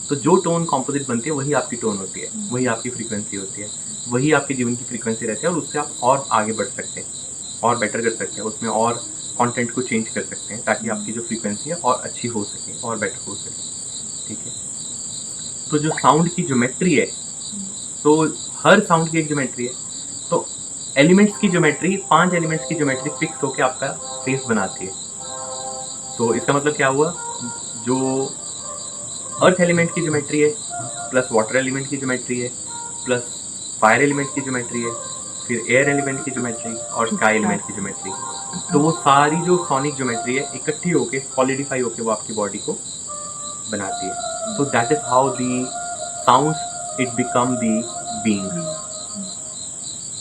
तो जो टोन कॉम्पोजिट बनती है वही आपकी टोन होती है, वही आपकी फ्रीक्वेंसी होती है, वही आपके जीवन की फ्रीक्वेंसी रहती है, और उससे आप और आगे बढ़ सकते हैं, और बेटर कर सकते हैं, उसमें और कंटेंट को चेंज कर सकते हैं, ताकि आपकी जो फ्रीक्वेंसी है और अच्छी हो सके और बेटर हो सके, ठीक है। तो जो साउंड की ज्योमेट्री है, तो हर साउंड की एक ज्योमेट्री है। तो एलिमेंट्स की ज्योमेट्री, 5 एलिमेंट्स की ज्योमेट्री फिक्स होकर आपका फेस बनाती है। तो इसका मतलब क्या हुआ, जो अर्थ एलिमेंट की ज्योमेट्री है, प्लस वाटर एलिमेंट की ज्योमेट्री है, प्लस फायर एलिमेंट की ज्योमेट्री है, फिर एयर एलिमेंट की ज्योमेट्री, और स्काई एलिमेंट की ज्योमेट्री, तो वो सारी जो सोनिक ज्योमेट्री है इकट्ठी होके सॉलिडिफाई होके वो आपकी बॉडी को बनाती है। तो that is how the sounds it become the being,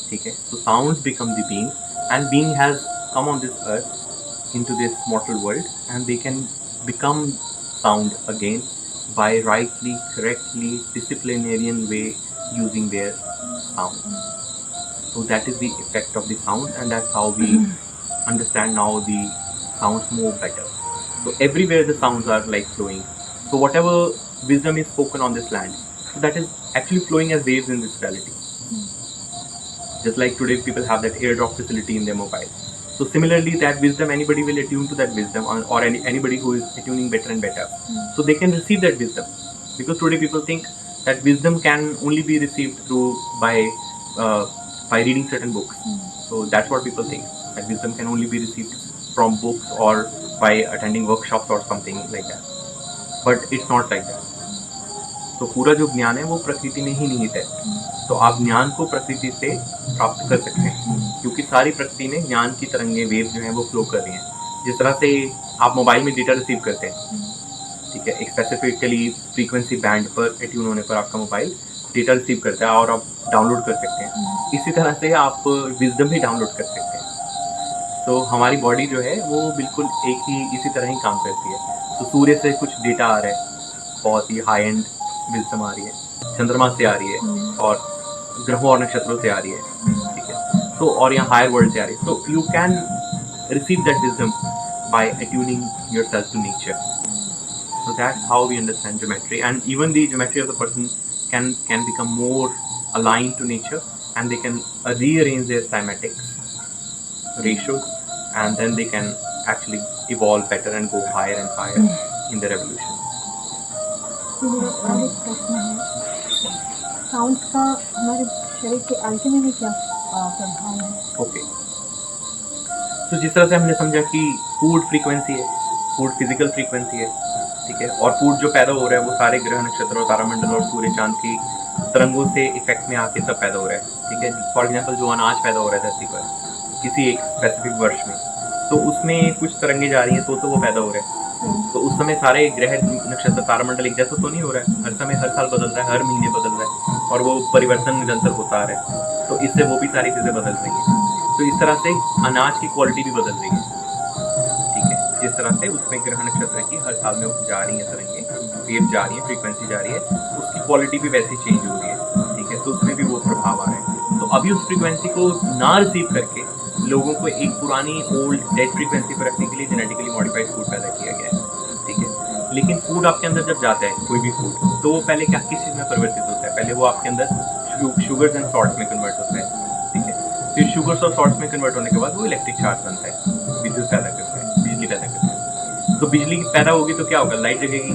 ठीक है। तो sounds become the being, and being has come on this earth into this mortal world, and they can become sound again by rightly, correctly, disciplinarian way using their sound. So that is the effect of the sound, and that's how we understand now the sounds more better. So everywhere the sounds are like flowing. So whatever wisdom is spoken on this land, so that is actually flowing as waves in this reality. Just like today people have that airdrop facility in their mobile. So similarly, that wisdom, anybody will attune to that wisdom, or anybody who is attuning better and better, so they can receive that wisdom. Because today people think that wisdom can only be received through by reading certain books. So that's what people think, that wisdom can only be received from books or by attending workshops or something like that. But it's not like that. तो पूरा जो ज्ञान है वो प्रकृति में ही निहित है। तो आप ज्ञान को प्रकृति से प्राप्त कर सकते हैं, क्योंकि सारी प्रकृति में ज्ञान की तरंगें, वेव जो हैं वो फ्लो कर रही हैं। जिस तरह से आप मोबाइल में डेटा रिसीव करते हैं, ठीक है, एक स्पेसिफिकली फ्रीक्वेंसी बैंड पर एट्यून होने पर आपका मोबाइल डेटा रिसीव करता है और आप डाउनलोड कर सकते हैं। इसी तरह से आप विजडम भी डाउनलोड कर सकते हैं। तो हमारी बॉडी जो है वो बिल्कुल एक ही इसी तरह ही काम करती है। तो सूर्य से कुछ डेटा आ रहा है, बहुत ही हाई एंड विल्सम आ रही है, चंद्रमा से आ रही है, और ग्रहों और नक्षत्रों से आ रही है, ठीक है। तो और यहाँ हायर वर्ल्ड से आ रही है, तो you can receive that wisdom by attuning yourself to nature. So that's how we understand geometry, and even the geometry of the person can become more aligned to nature, and they can rearrange their cymatics ratios, and then they can actually evolve better and go higher and higher in their evolution. और एक प्रश्न है, sound का हमारे शरीर के alchemy में क्या प्रभाव है? Okay. तो जिस तरह से हमने समझा कि फूड फ्रीक्वेंसी है, फूड फिजिकल फ्रीक्वेंसी है, ठीक है, और फूड जो पैदा हो रहा है वो सारे ग्रह नक्षत्र और तारामंडल और सूर्य चांद की तरंगों से इफेक्ट में आके सब पैदा हो रहा है, ठीक है। फॉर एग्जांपल जो अनाज पैदा हो रहा है धरती पर किसी एक स्पेसिफिक वर्ष में, तो उसमें कुछ तरंगे जा रही हैं तो वो पैदा हो रहा है। तो उस समय सारे ग्रह नक्षत्र तारामंडल एक जैसा तो नहीं हो रहा है, हर समय हर साल बदल रहा है, हर महीने बदल रहा है, और वो परिवर्तन निरंतर होता आ रहा है, तो इससे वो भी सारी चीज़ें बदल रही हैं। तो इस तरह से अनाज की क्वालिटी भी बदल रही है, ठीक है। जिस तरह से उसमें ग्रह नक्षत्र की हर साल में जा रही है तरंगे, वेव जा रही है, फ्रीक्वेंसी जा रही है, उसकी क्वालिटी भी वैसी चेंज हो रही है, ठीक है। तो उसमें भी वो प्रभाव आ रहे हैं। तो अभी उस फ्रीक्वेंसी को ना रिसीव करके लोगों को एक पुरानी ओल्ड डेड फ्रीक्वेंसी पर रखने के लिए जेनेटिकली मॉडिफाइड फूड पैदा किया गया है, ठीक है। लेकिन फूड आपके अंदर जब जाता है, कोई भी फूड, तो वो पहले क्या किस चीज़ में परिवर्तित होता है? पहले वो आपके अंदर शुगर्स एंड सॉल्ट में कन्वर्ट होता है, ठीक है। फिर शुगर्स और सॉल्ट्स में कन्वर्ट होने के बाद वो इलेक्ट्रिक चार्ज बनता है, विद्युत पैदा करता है, बिजली पैदा करता है। तो बिजली पैदा होगी तो क्या होगा? लाइट जगेगी,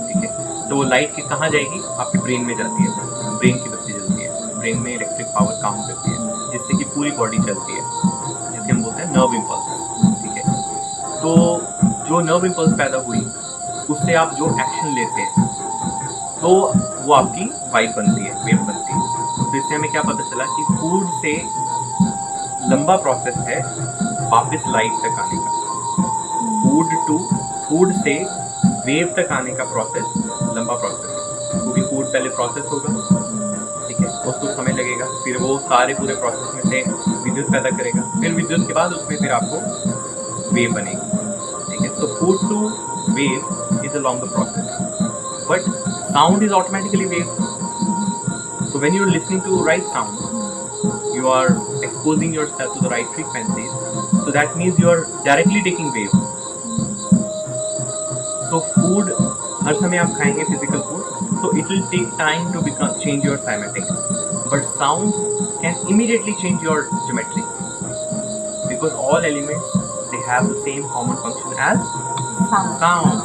ठीक है। तो वो लाइट की कहाँ जाएगी? आपके ब्रेन में जाती है, ब्रेन की बत्ती जलती है, ब्रेन में इलेक्ट्रिक पावर काम करती है, जिससे कि पूरी बॉडी चलती है, जिसके हम बोलते हैं नर्व इम्पल्स, ठीक है। तो जो नर्व इम्पल्स पैदा हुई, उससे आप जो एक्शन लेते हैं तो वो आपकी वाइब बनती है, वेव बनती है। तो इससे हमें क्या पता चला कि फूड से लंबा प्रोसेस है वापस लाइट तक आने का। फूड से वेव तक आने का प्रोसेस लंबा प्रोसेस है, क्योंकि फूड पहले प्रोसेस होगा, ठीक है, उसको समय लगेगा, फिर वो सारे पूरे प्रोसेस में से विद्युत पैदा करेगा, फिर विद्युत के बाद उसमें फिर आपको वेव बनेगी, ठीक है। तो food to wave is a longer process, but sound is automatically wave. So when you're listening to right sound, you are exposing yourself to the right frequencies, so that means you are directly taking wave. So food हर समय आप खाएंगे physical food, so it will take time to change your cymatics, but sound can immediately change your geometry, because all elements they have the same common function as sound.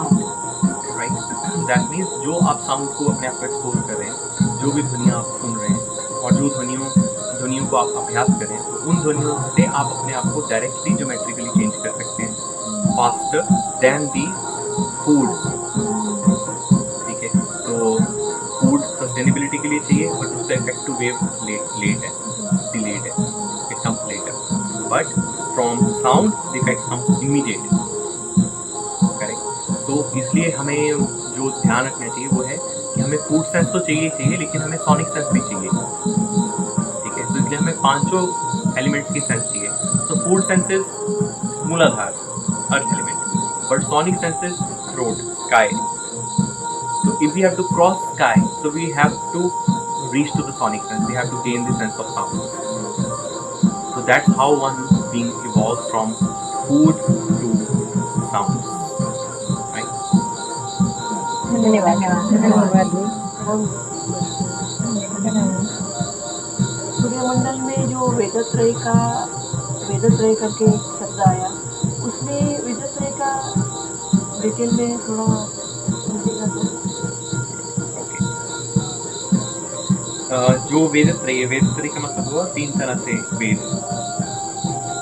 That means जो आप sound को अपने आप को expose कर रहे हैं, जो भी ध्वनियाँ आप सुन रहे हैं और जो ध्वनियों को आप अभ्यास करें, तो उन ध्वनियों से आप अपने आप को डायरेक्टली ज्योमेट्रिकली चेंज कर सकते हैं, फास्टर दैन दी फूड, ठीक है। तो फूड सस्टेनेबिलिटी के लिए चाहिए, बट उसका इफेक्टिव वेव लेट है, डिलेड है, it comes later, but from sound the effect comes immediate, correct. तो इसलिए हमें जो ध्यान रखना चाहिए वो है कि हमें फूड सेंस तो चाहिए, लेकिन हमें सोनिक सेंस भी चाहिए, ठीक है। तो इसलिए हमें पांचों एलिमेंट्स की सेंस चाहिए। तो फूड सेंसेस मूलाधार earth element, but sonic senses throat sky. So if we have to cross sky, so we have to reach to the sonic sense, we have to gain the sense of sound. So that's how one being evolves from food to sounds. सूर्यमंडल में जो वेदत्रय करके एक शब्द आया, उसमें वेदत्रय का detail में थोड़ा समझेगा तो? जो वेदत्रय का मतलब हुआ तीन तरह से वेद,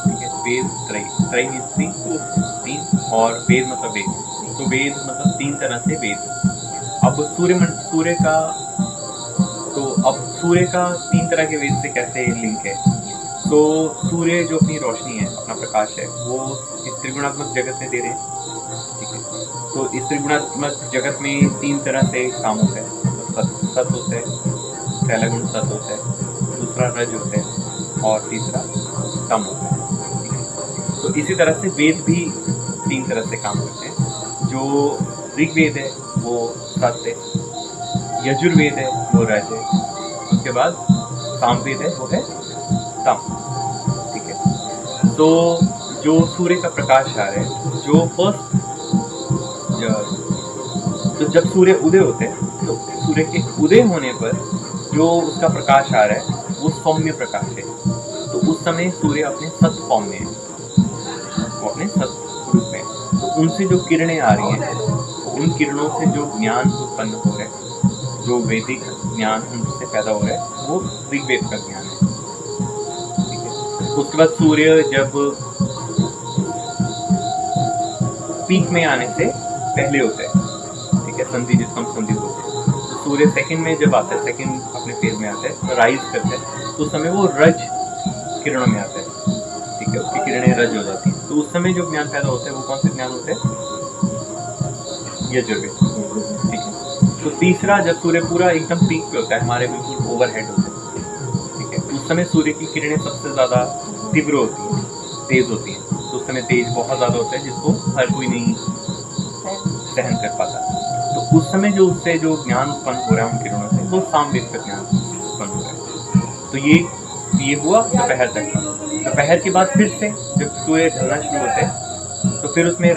ठीक है। वेदत्रय मीन्स तीन, और वेद मतलब वेद, तो वेद मतलब तीन तरह से वेद। अब सूर्य का तीन तरह के वेद से कैसे लिंक है? तो सूर्य जो अपनी रोशनी है, अपना प्रकाश है, वो इस त्रिगुणात्मक जगत में दे रहे हैं, ठीक है। तो इस त्रिगुणात्मक जगत में तीन तरह से काम होता है, सत होता है, पहला गुण सत होता है, दूसरा रज होता है, और तीसरा तम होता है, ठीक है। तो इसी तरह से वेद भी तीन तरह से काम करते हैं। जो ऋग्वेद है वो सत है, यजुर्वेद है वो रज है, उसके बाद सामवेद है वो है तम। ठीक है, तो जो सूर्य का प्रकाश आ रहा है, जो फर्स्ट, तो जब सूर्य उदय होते हैं तो सूर्य के उदय होने पर जो उसका प्रकाश आ रहा है वो सौम्य प्रकाश है। तो उस समय सूर्य अपने सत फॉर्म में है, वो अपने सत रूप में है। तो उनसे जो किरणें आ रही हैं, उन किरणों से जो ज्ञान उत्पन्न हो रहा है, जो वैदिक ज्ञान उनसे पैदा हो रहा है, वो ऋग्वेद का ज्ञान है। ठीक है, उसके बाद सूर्य जब पीक में आने से पहले होता है, ठीक है, संधि जिसको हम संधि बोलते हैं, तो सूर्य सेकंड में जब आता है, सेकंड अपने फेज में आता है, राइज करता है, तो उस समय वो रज किरणों में आता है। ठीक है, उसकी किरणें रज हो जाती हैं। तो उस समय जो ज्ञान पैदा होता है वो कौन से ज्ञान होते हैं? यजुर्वेद। ठीक है, तो तीसरा, जब सूर्य पूरा एकदम पीक पे होता है, हमारे बिल्कुल ओवरहेड होता है, ठीक है, उस समय सूर्य की किरणें सबसे ज़्यादा तीव्र होती हैं, तेज होती हैं। तो उस समय तेज बहुत ज़्यादा होता है जिसको हर कोई नहीं सहन कर पाता। तो उस समय जो उससे जो ज्ञान उत्पन्न हो रहा है उन किरणों से, वो सामवेद का ज्ञान उत्पन्न हो रहा है। तो ये हुआ दोपहर तक का। दोपहर के बाद फिर से जब सूर्य ढलना शुरू होता है तो फिर उसमें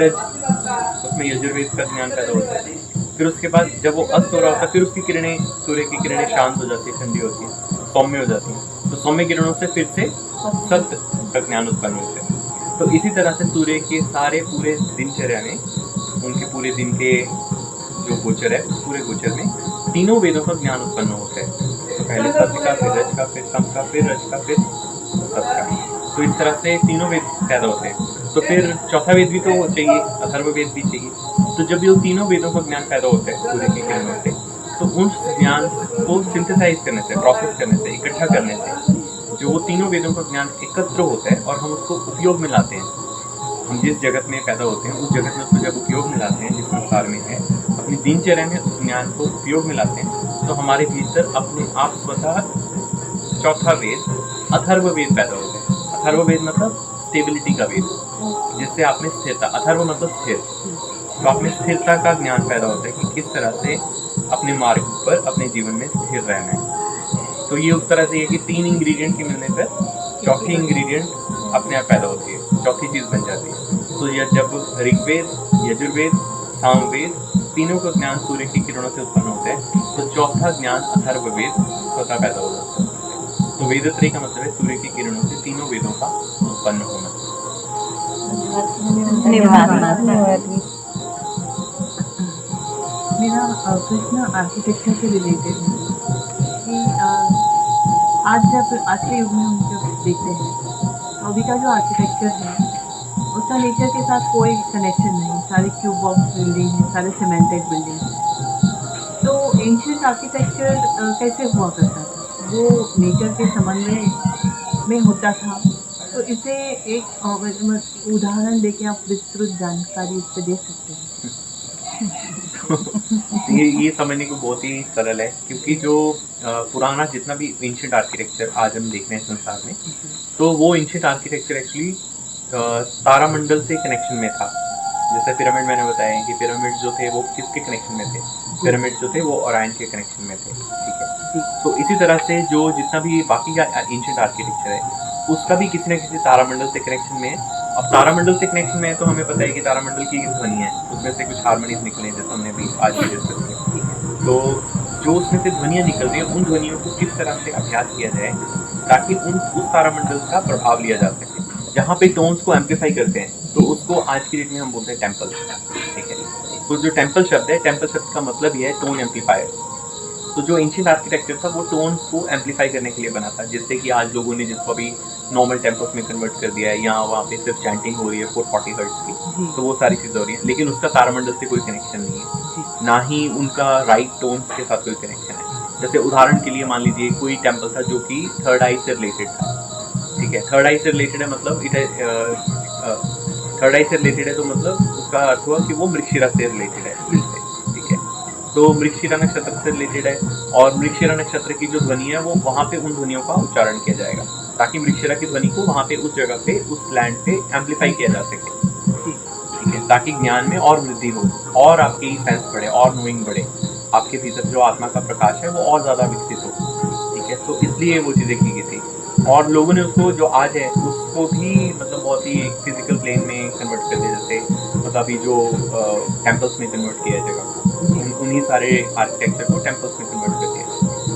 यजुर्वेद का ज्ञान पैदा होता है। फिर उसके बाद जब वो अस्त हो रहा होता है, फिर उसकी किरणें, सूर्य की किरणें शांत हो जाती है, ठंडी होती है, सौम्य हो जाती हैं। तो सौम्य किरणों से फिर से सत्य का ज्ञान उत्पन्न होता है। तो इसी तरह से सूर्य के सारे पूरे दिनचर्या में, उनके पूरे दिन के जो गोचर है, पूरे गोचर में तीनों वेदों का ज्ञान उत्पन्न होता है। तो पहले सत्य का, फिर रज का, फिर तम का, फिर रज का, फिर सत्य का। तो इस तरह से तीनों वेद पैदा होते हैं। तो फिर चौथा वेद भी तो चाहिए, अथर्ववेद भी चाहिए। तो जब ये तीनों वेदों का ज्ञान पैदा होता है सूर्य की किरणों से, तो उन ज्ञान को सिंथेसाइज करने से, प्रोसेस करने से, इकट्ठा करने से जो वो तीनों वेदों का ज्ञान एकत्र होता है और हम उसको उपयोग में लाते हैं। हम जिस जगत में पैदा होते हैं उस जगत में उसको जब उपयोग में लाते हैं, जिस संसार में है, अपनी दिनचर्या में उस ज्ञान को उपयोग में लाते हैं, तो हमारे भीतर अपने आप स्वतः चौथा वेद अथर्ववेद पैदा होता है। अथर्ववेद मतलब स्टेबिलिटी का वेद, जिससे आप में स्थिरता, अथर्व मतलब स्थिर, तो आप में स्थिरता का ज्ञान पैदा होता है कि किस तरह से अपने मार्ग पर, अपने जीवन में स्थिर रहना है। तो ये उस तरह से है कि 3 इंग्रेडिएंट के मिलने पर चौथी इंग्रेडिएंट अपने आप पैदा होती है, चौथी चीज़ बन जाती है। तो यह जब ऋग्वेद, यजुर्वेद, सामवेद तीनों का ज्ञान सूर्य की किरणों से उत्पन्न होता है, तो चौथा ज्ञान अथर्ववेद स्वतः पैदा हो जाता है। तो वेदत्रयी का मतलब है सूर्य की किरणों से तीनों वेदों का उत्पन्न होना। मेरा प्रश्न आर्किटेक्चर से रिलेटेड है कि आज के युग में हम जब देखते हैं तो अभी का जो आर्किटेक्चर है उसका नेचर के साथ कोई कनेक्शन नहीं, सारे क्यूब बॉक्स बिल्डिंग है, सारे सीमेंटेड बिल्डिंग है। तो एंशियंट आर्किटेक्चर कैसे हुआ करता था? वो नेचर के समन्वय में होता था। तो इसे एक उदाहरण देके आप विस्तृत जानकारी इस पर दे सकते हैं? ये समझने को बहुत ही सरल है, क्योंकि जो पुराना जितना भी एंशिएंट आर्किटेक्चर आज हम देख रहे हैं संसार में, तो वो एंशिएंट आर्किटेक्चर एक्चुअली तारामंडल से कनेक्शन में था। जैसे पिरामिड मैंने बताया कि पिरामिड जो थे वो किसके कनेक्शन में थे? पिरामिड जो थे वो ओरायन के कनेक्शन में थे। ठीक है, तो इसी तरह से जो जितना भी बाकी का एंशिएंट आर्किटेक्चर है उसका भी किसी न किसी तारामंडल से कनेक्शन में है। अब तारामंडल से कनेक्शन में है तो हमें पता है कि तारामंडल की ध्वनि है, उसमें से कुछ हार्मोनीज निकले जैसे हमने भी आज भी डिस्कस किया। तो जो उसमें से ध्वनियाँ निकल रही हैं, उन ध्वनियों को किस तरह से अभ्यास किया जाए ताकि उस तारामंडल का प्रभाव लिया जा सके। जहाँ पे टोन्स को एम्पलीफाई करते हैं तो उसको आज की डेट में हम बोलते हैं टेम्पल। ठीक है, तो जो टेम्पल शब्द है, टेम्पल शब्द का मतलब ये है टोन एम्पलीफायर। तो जो एंशिएंट आर्किटेक्चर था वो टोन्स को एम्पलीफाई करने के लिए बना था, जिससे कि आज लोगों ने जिसको अभी नॉर्मल टेम्पोस में कन्वर्ट कर दिया है, यहाँ वहाँ पे सिर्फ चैंटिंग हो रही है 440 हर्ट्ज की, तो वो सारी चीज़ें हो रही हैं, लेकिन उसका तारामंडल से कोई कनेक्शन नहीं है, ना ही उनका राइट टोन्स के साथ कोई कनेक्शन है। जैसे उदाहरण के लिए मान लीजिए कोई टेम्पल था जो कि थर्ड आई से रिलेटेड था। ठीक है, थर्ड आई से रिलेटेड है मतलब थर्ड आई से रिलेटेड है तो मतलब उसका अर्थ हुआ कि वो मृगशिरा से रिलेटेड है। ठीक है, तो मृगशिरा नक्षत्र से रिलेटेड है और मृगशिरा नक्षत्र की जो ध्वनि है वो वहाँ पे उन ध्वनियों का उच्चारण किया जाएगा ताकि मृगशिरा की ध्वनि को वहाँ पे उस जगह पे, उस लैंड पे एम्पलीफाई किया जा सके। ठीक है, ताकि ज्ञान में और वृद्धि हो और आपकी सेंस बढ़े और नोइंग बढ़े। आपके भीतर जो आत्मा का प्रकाश है वो और ज़्यादा विकसित हो, ठीक है। तो इसलिए वो चीज़ें की गई थी, और लोगों ने उसको जो आज है उसको भी मतलब बहुत ही फिजिकल प्लेन में कन्वर्ट कर दिया, जैसे मतलब अभी जो टेम्पल्स में कन्वर्ट किया है जगह को, उन्हीं सारे आर्किटेक्चर को टेम्पल्स में कन्वर्ट कर दिया।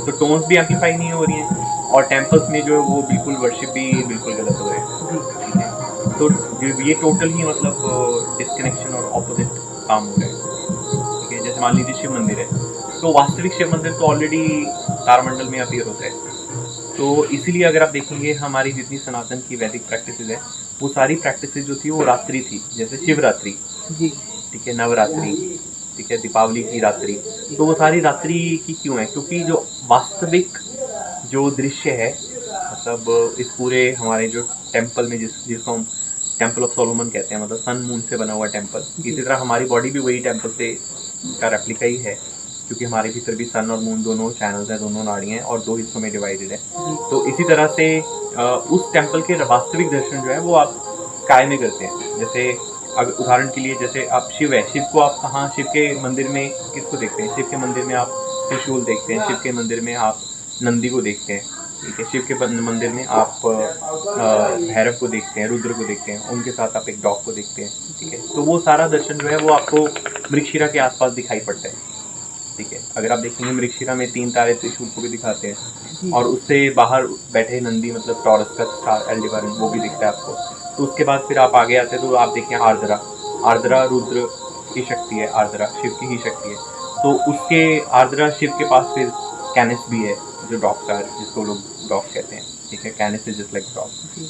तो टोन्स भी एम्पलीफाई नहीं हो रही हैं, और टेम्पल्स में जो है वो बिल्कुल वर्शिप भी बिल्कुल गलत हो रहे हैं, ठीक है। तो ये टोटल ही मतलब डिस्कनेक्शन और ऑपोजिट काम हो रहा है, ठीक है। जैसे मान लीजिए शिव मंदिर है, तो वास्तविक शिव मंदिर तो ऑलरेडी तारामंडल में अपीयर होता है। तो इसीलिए अगर आप देखेंगे हमारी जितनी सनातन की वैदिक प्रैक्टिसेस है, वो सारी प्रैक्टिसेस जो थी वो रात्रि थी, जैसे शिवरात्रि, जी ठीक है, नवरात्रि, ठीक है, दीपावली की रात्रि। तो वो सारी रात्रि की क्यों है? क्योंकि जो वास्तविक जो दृश्य है, मतलब इस पूरे हमारे जो टेम्पल में जिसको हम टेम्पल ऑफ सोलोमन कहते हैं, मतलब सन मून से बना हुआ टेम्पल, इसी तरह हमारी बॉडी भी वही टेम्पल से का रेप्लिका ही है, क्योंकि हमारे भीतर भी सन और मून दोनों चैनल्स हैं, दोनों नाड़ियाँ हैं, और 2 हिस्सों में डिवाइडेड है। तो इसी तरह से उस टेम्पल के वास्तविक दर्शन जो है वो आप स्काई में करते हैं। जैसे अगर उदाहरण के लिए जैसे आप शिव है, शिव को आप कहाँ, शिव के मंदिर में किसको देखते हैं? शिव के मंदिर में आप त्रिशूल देखते हैं, शिव के मंदिर में आप नंदी को देखते हैं, ठीक है। शिव के मंदिर में आप भैरव को देखते हैं, रुद्र को देखते हैं, उनके साथ आप एक डॉग को देखते हैं, ठीक है। तो वो सारा दर्शन जो है वो आपको मृगशिरा के आसपास दिखाई पड़ता है, ठीक है। अगर आप देखेंगे मृगशिरा में 3 तारे त्रिशूल को भी दिखाते हैं, और उससे बाहर बैठे नंदी मतलब टॉरस का स्टार एल्डेबारन, वो भी दिखता है आपको। तो उसके बाद फिर आप आगे आते हैं तो आप देखें आर्द्रा, आर्द्रा रुद्र की शक्ति है, आर्द्रा शिव की ही शक्ति है। तो उसके आर्द्रा शिव के पास फिर कैनिस भी है, जो डॉग का, जिसको लोग डॉग कहते हैं, ठीक है। कैनिस इज जस्ट लाइक डॉग।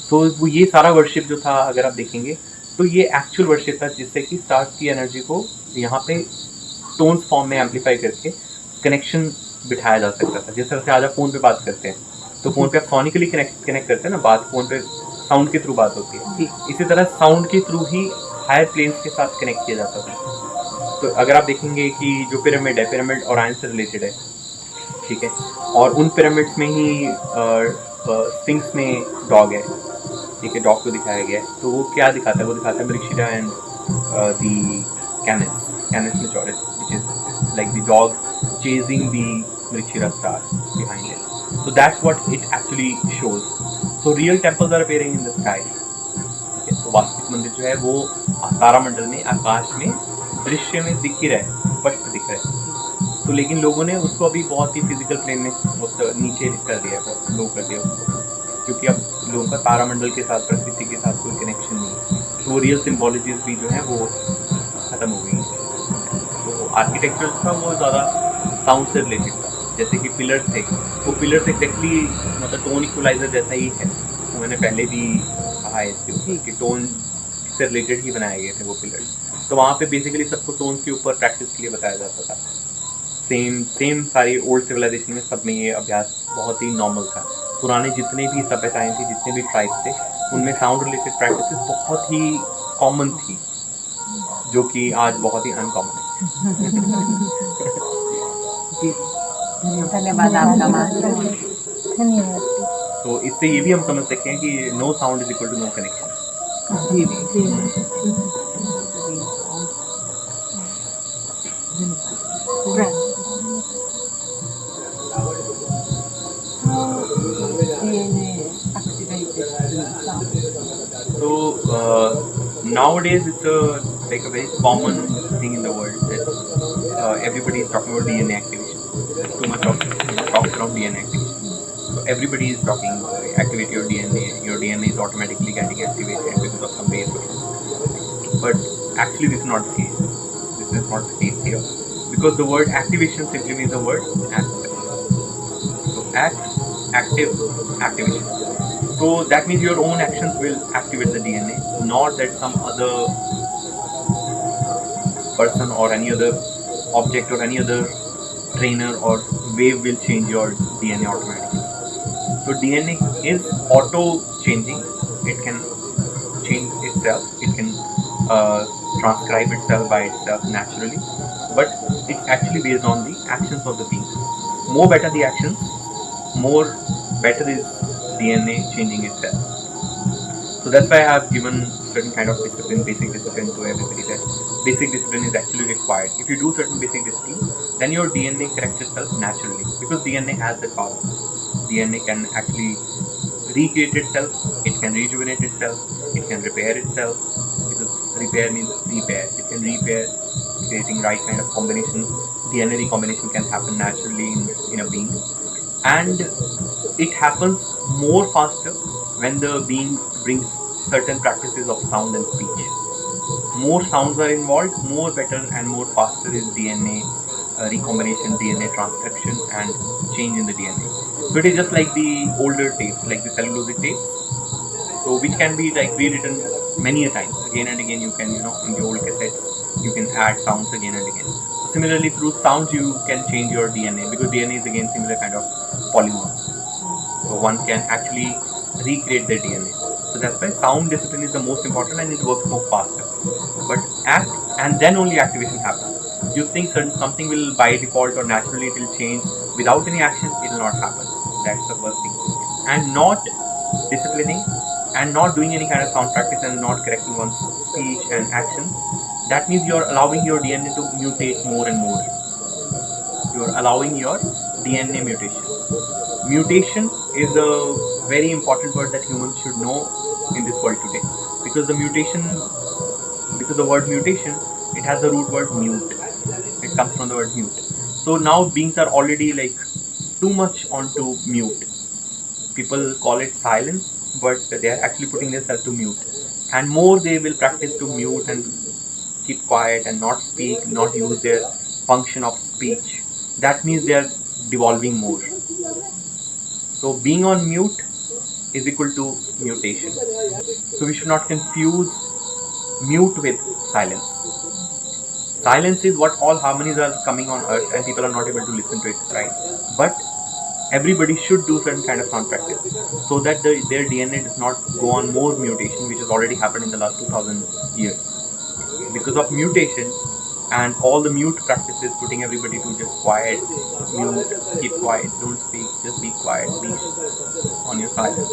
तो वो ये सारा वर्शिप जो था अगर आप देखेंगे तो ये एक्चुअल वर्शिप था, जिससे कि स्टार्स की एनर्जी को यहाँ पे टोन्स फॉर्म में एम्पलीफाई करके कनेक्शन बिठाया जा सकता था। जिस तरह से आज आप फ़ोन पे बात करते हैं, तो फ़ोन पे आप सोनिकली कनेक्ट करते हैं ना, बात फ़ोन पे साउंड के थ्रू बात होती है, इसी तरह साउंड के थ्रू ही हायर प्लेन्स के साथ कनेक्ट किया जाता था। तो अगर आप देखेंगे कि जो पिरामिड है, पिरामिड ओरायन से रिलेटेड है, ठीक है, और उन पिरामिड्स में ही स्फिंक्स में डॉग है, ठीक है, डॉग को दिखाया गया है। तो वो क्या दिखाता है? वो दिखाता है Mrigashira and the Canis Majoris, which is like the dog chasing the Mrigshira star behind it. So that's what it actually shows. So real temples are appearing in the sky. ठीक है, तो वास्तविक मंदिर जो है वो तारामंडल में, आकाश में दृश्य में दिख ही रहा है, स्पष्ट दिख रहा है। तो लेकिन लोगों ने उसको अभी बहुत ही फिजिकल प्लेन में नीचे कर दिया है, बहुत लो कर दिया उसको, क्योंकि अब लोगों का तारामंडल के साथ, प्रकृति के साथ कोई कनेक्शन नहीं है। तो वो रियल सिम्बोलॉजीज भी जो है वो खत्म हो गई है। तो आर्किटेक्चर था वो ज़्यादा साउंड से रिलेटेड था, जैसे कि पिलर्स थे, वो पिलर्स एग्जैक्टली मतलब टोन इक्वलाइजर जैसा ही है। तो मैंने पहले भी कहा है इसके ऊपर कि टोन से रिलेटेड ही बनाए गए थे वो पिलर्स। तो वहाँ पे बेसिकली सबको टोन के ऊपर प्रैक्टिस के लिए बताया जाता था। सेम सारी ओल्ड सिविलाइजेशन में सब में ये अभ्यास बहुत ही नॉर्मल था। पुराने जितने भी सभ्यताएं थी, जितने भी ट्राइब्स थे, उनमें साउंड रिलेटेड प्रैक्टिसेस बहुत ही कॉमन थी, जो कि आज बहुत ही अनकॉमन है। धन्यवाद आपका माँ। धन्यवाद। तो इससे ये भी हम समझ सकते हैं कि no sound is equal to no connection. जी जी So nowadays it's like a very common thing in the world that everybody is talking about DNA activation. There's too much of talk around DNA activation. So everybody is talking activate your DNA. Your DNA is automatically getting activated because of some base. But actually this is not the case. This is not the case here, because the word activation simply means the word act. So act, active, activation. So that means your own actions will activate the DNA, not that some other person or any other object or any other trainer or wave will change your DNA automatically. So DNA is auto-changing. It can change itself. It can transcribe itself by itself naturally. But it's actually based on the actions of the beings. More better the actions, more better is DNA changing itself. So that's why I have given certain kind of discipline, basic discipline to everybody, that basic discipline is actually required. If you do certain basic discipline, then your DNA corrects itself naturally, because DNA has the power. DNA can actually recreate itself, it can rejuvenate itself, it can repair itself, because repair means repair. It can repair, creating right kind of combination. DNA recombination can happen naturally in a being, and it happens more faster when the being brings certain practices of sound and speech. More sounds are involved, more better and more faster is DNA recombination, DNA transcription, and change in the DNA. So it is just like the older tapes, like the cellulosic tapes, so which can be like rewritten many a times, again and again. You can, in the old cassettes, you can add sounds again and again. So similarly, through sounds you can change your DNA, because DNA is again similar kind of polymer. So one can actually recreate their DNA. So that's why sound discipline is the most important, and it works more faster. But act, and then only activation happens. You think something will by default or naturally it will change without any action, it will not happen. That's the first thing. And not disciplining and not doing any kind of sound practice and not correcting one's speech and actions, that means you're allowing your DNA to mutate more and more. You're allowing your DNA mutation. Mutation is a very important word that humans should know in this world today, because the word mutation, it has the root word mute. It comes from the word mute. So now beings are already like too much onto mute. People call it silence, but they are actually putting themselves to mute. And more they will practice to mute and keep quiet and not speak, not use their function of speech, that means they are devolving more. So being on mute is equal to mutation. So we should not confuse mute with silence. Silence is what all harmonies are coming on earth and people are not able to listen to it, right? But everybody should do certain kind of sound practice, so that their DNA does not go on more mutation, which has already happened in the last 2000 years. Because of mutation and all the mute practices, putting everybody to just quiet, mute, keep quiet, don't speak, just be quiet, be on your silence,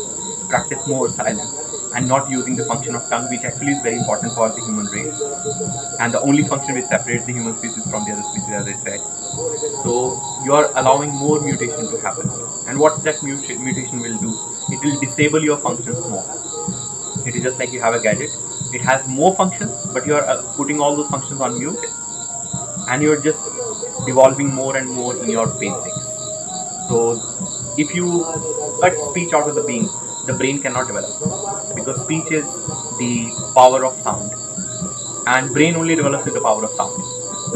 practice more silence, and not using the function of tongue, which actually is very important for the human race, and the only function which separates the human species from the other species, as I said. So you are allowing more mutation to happen. And what that mutation will do, it will disable your functions more. It is just like you have a gadget, it has more functions, but you are putting all those functions on mute, and you're just devolving more and more in your basics. So if you cut speech out of the being, the brain cannot develop, because speech is the power of sound, and brain only develops with the power of sound,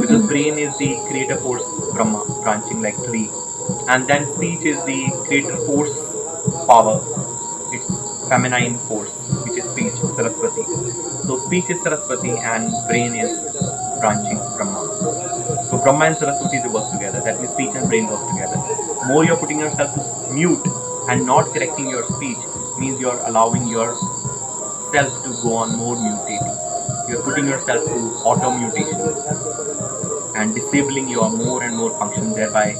because brain is the creator force Brahma branching like tree, and then speech is the creator force power, it's feminine force, which is speech, Saraswati. So speech is Saraswati and brain is branching Brahma. So Brahma and Saraswati, they work together. That means speech and brain work together. More you're putting yourself to mute and not correcting your speech, means you're allowing yourself to go on more mutating. You're putting yourself to auto mutation and disabling your more and more function, thereby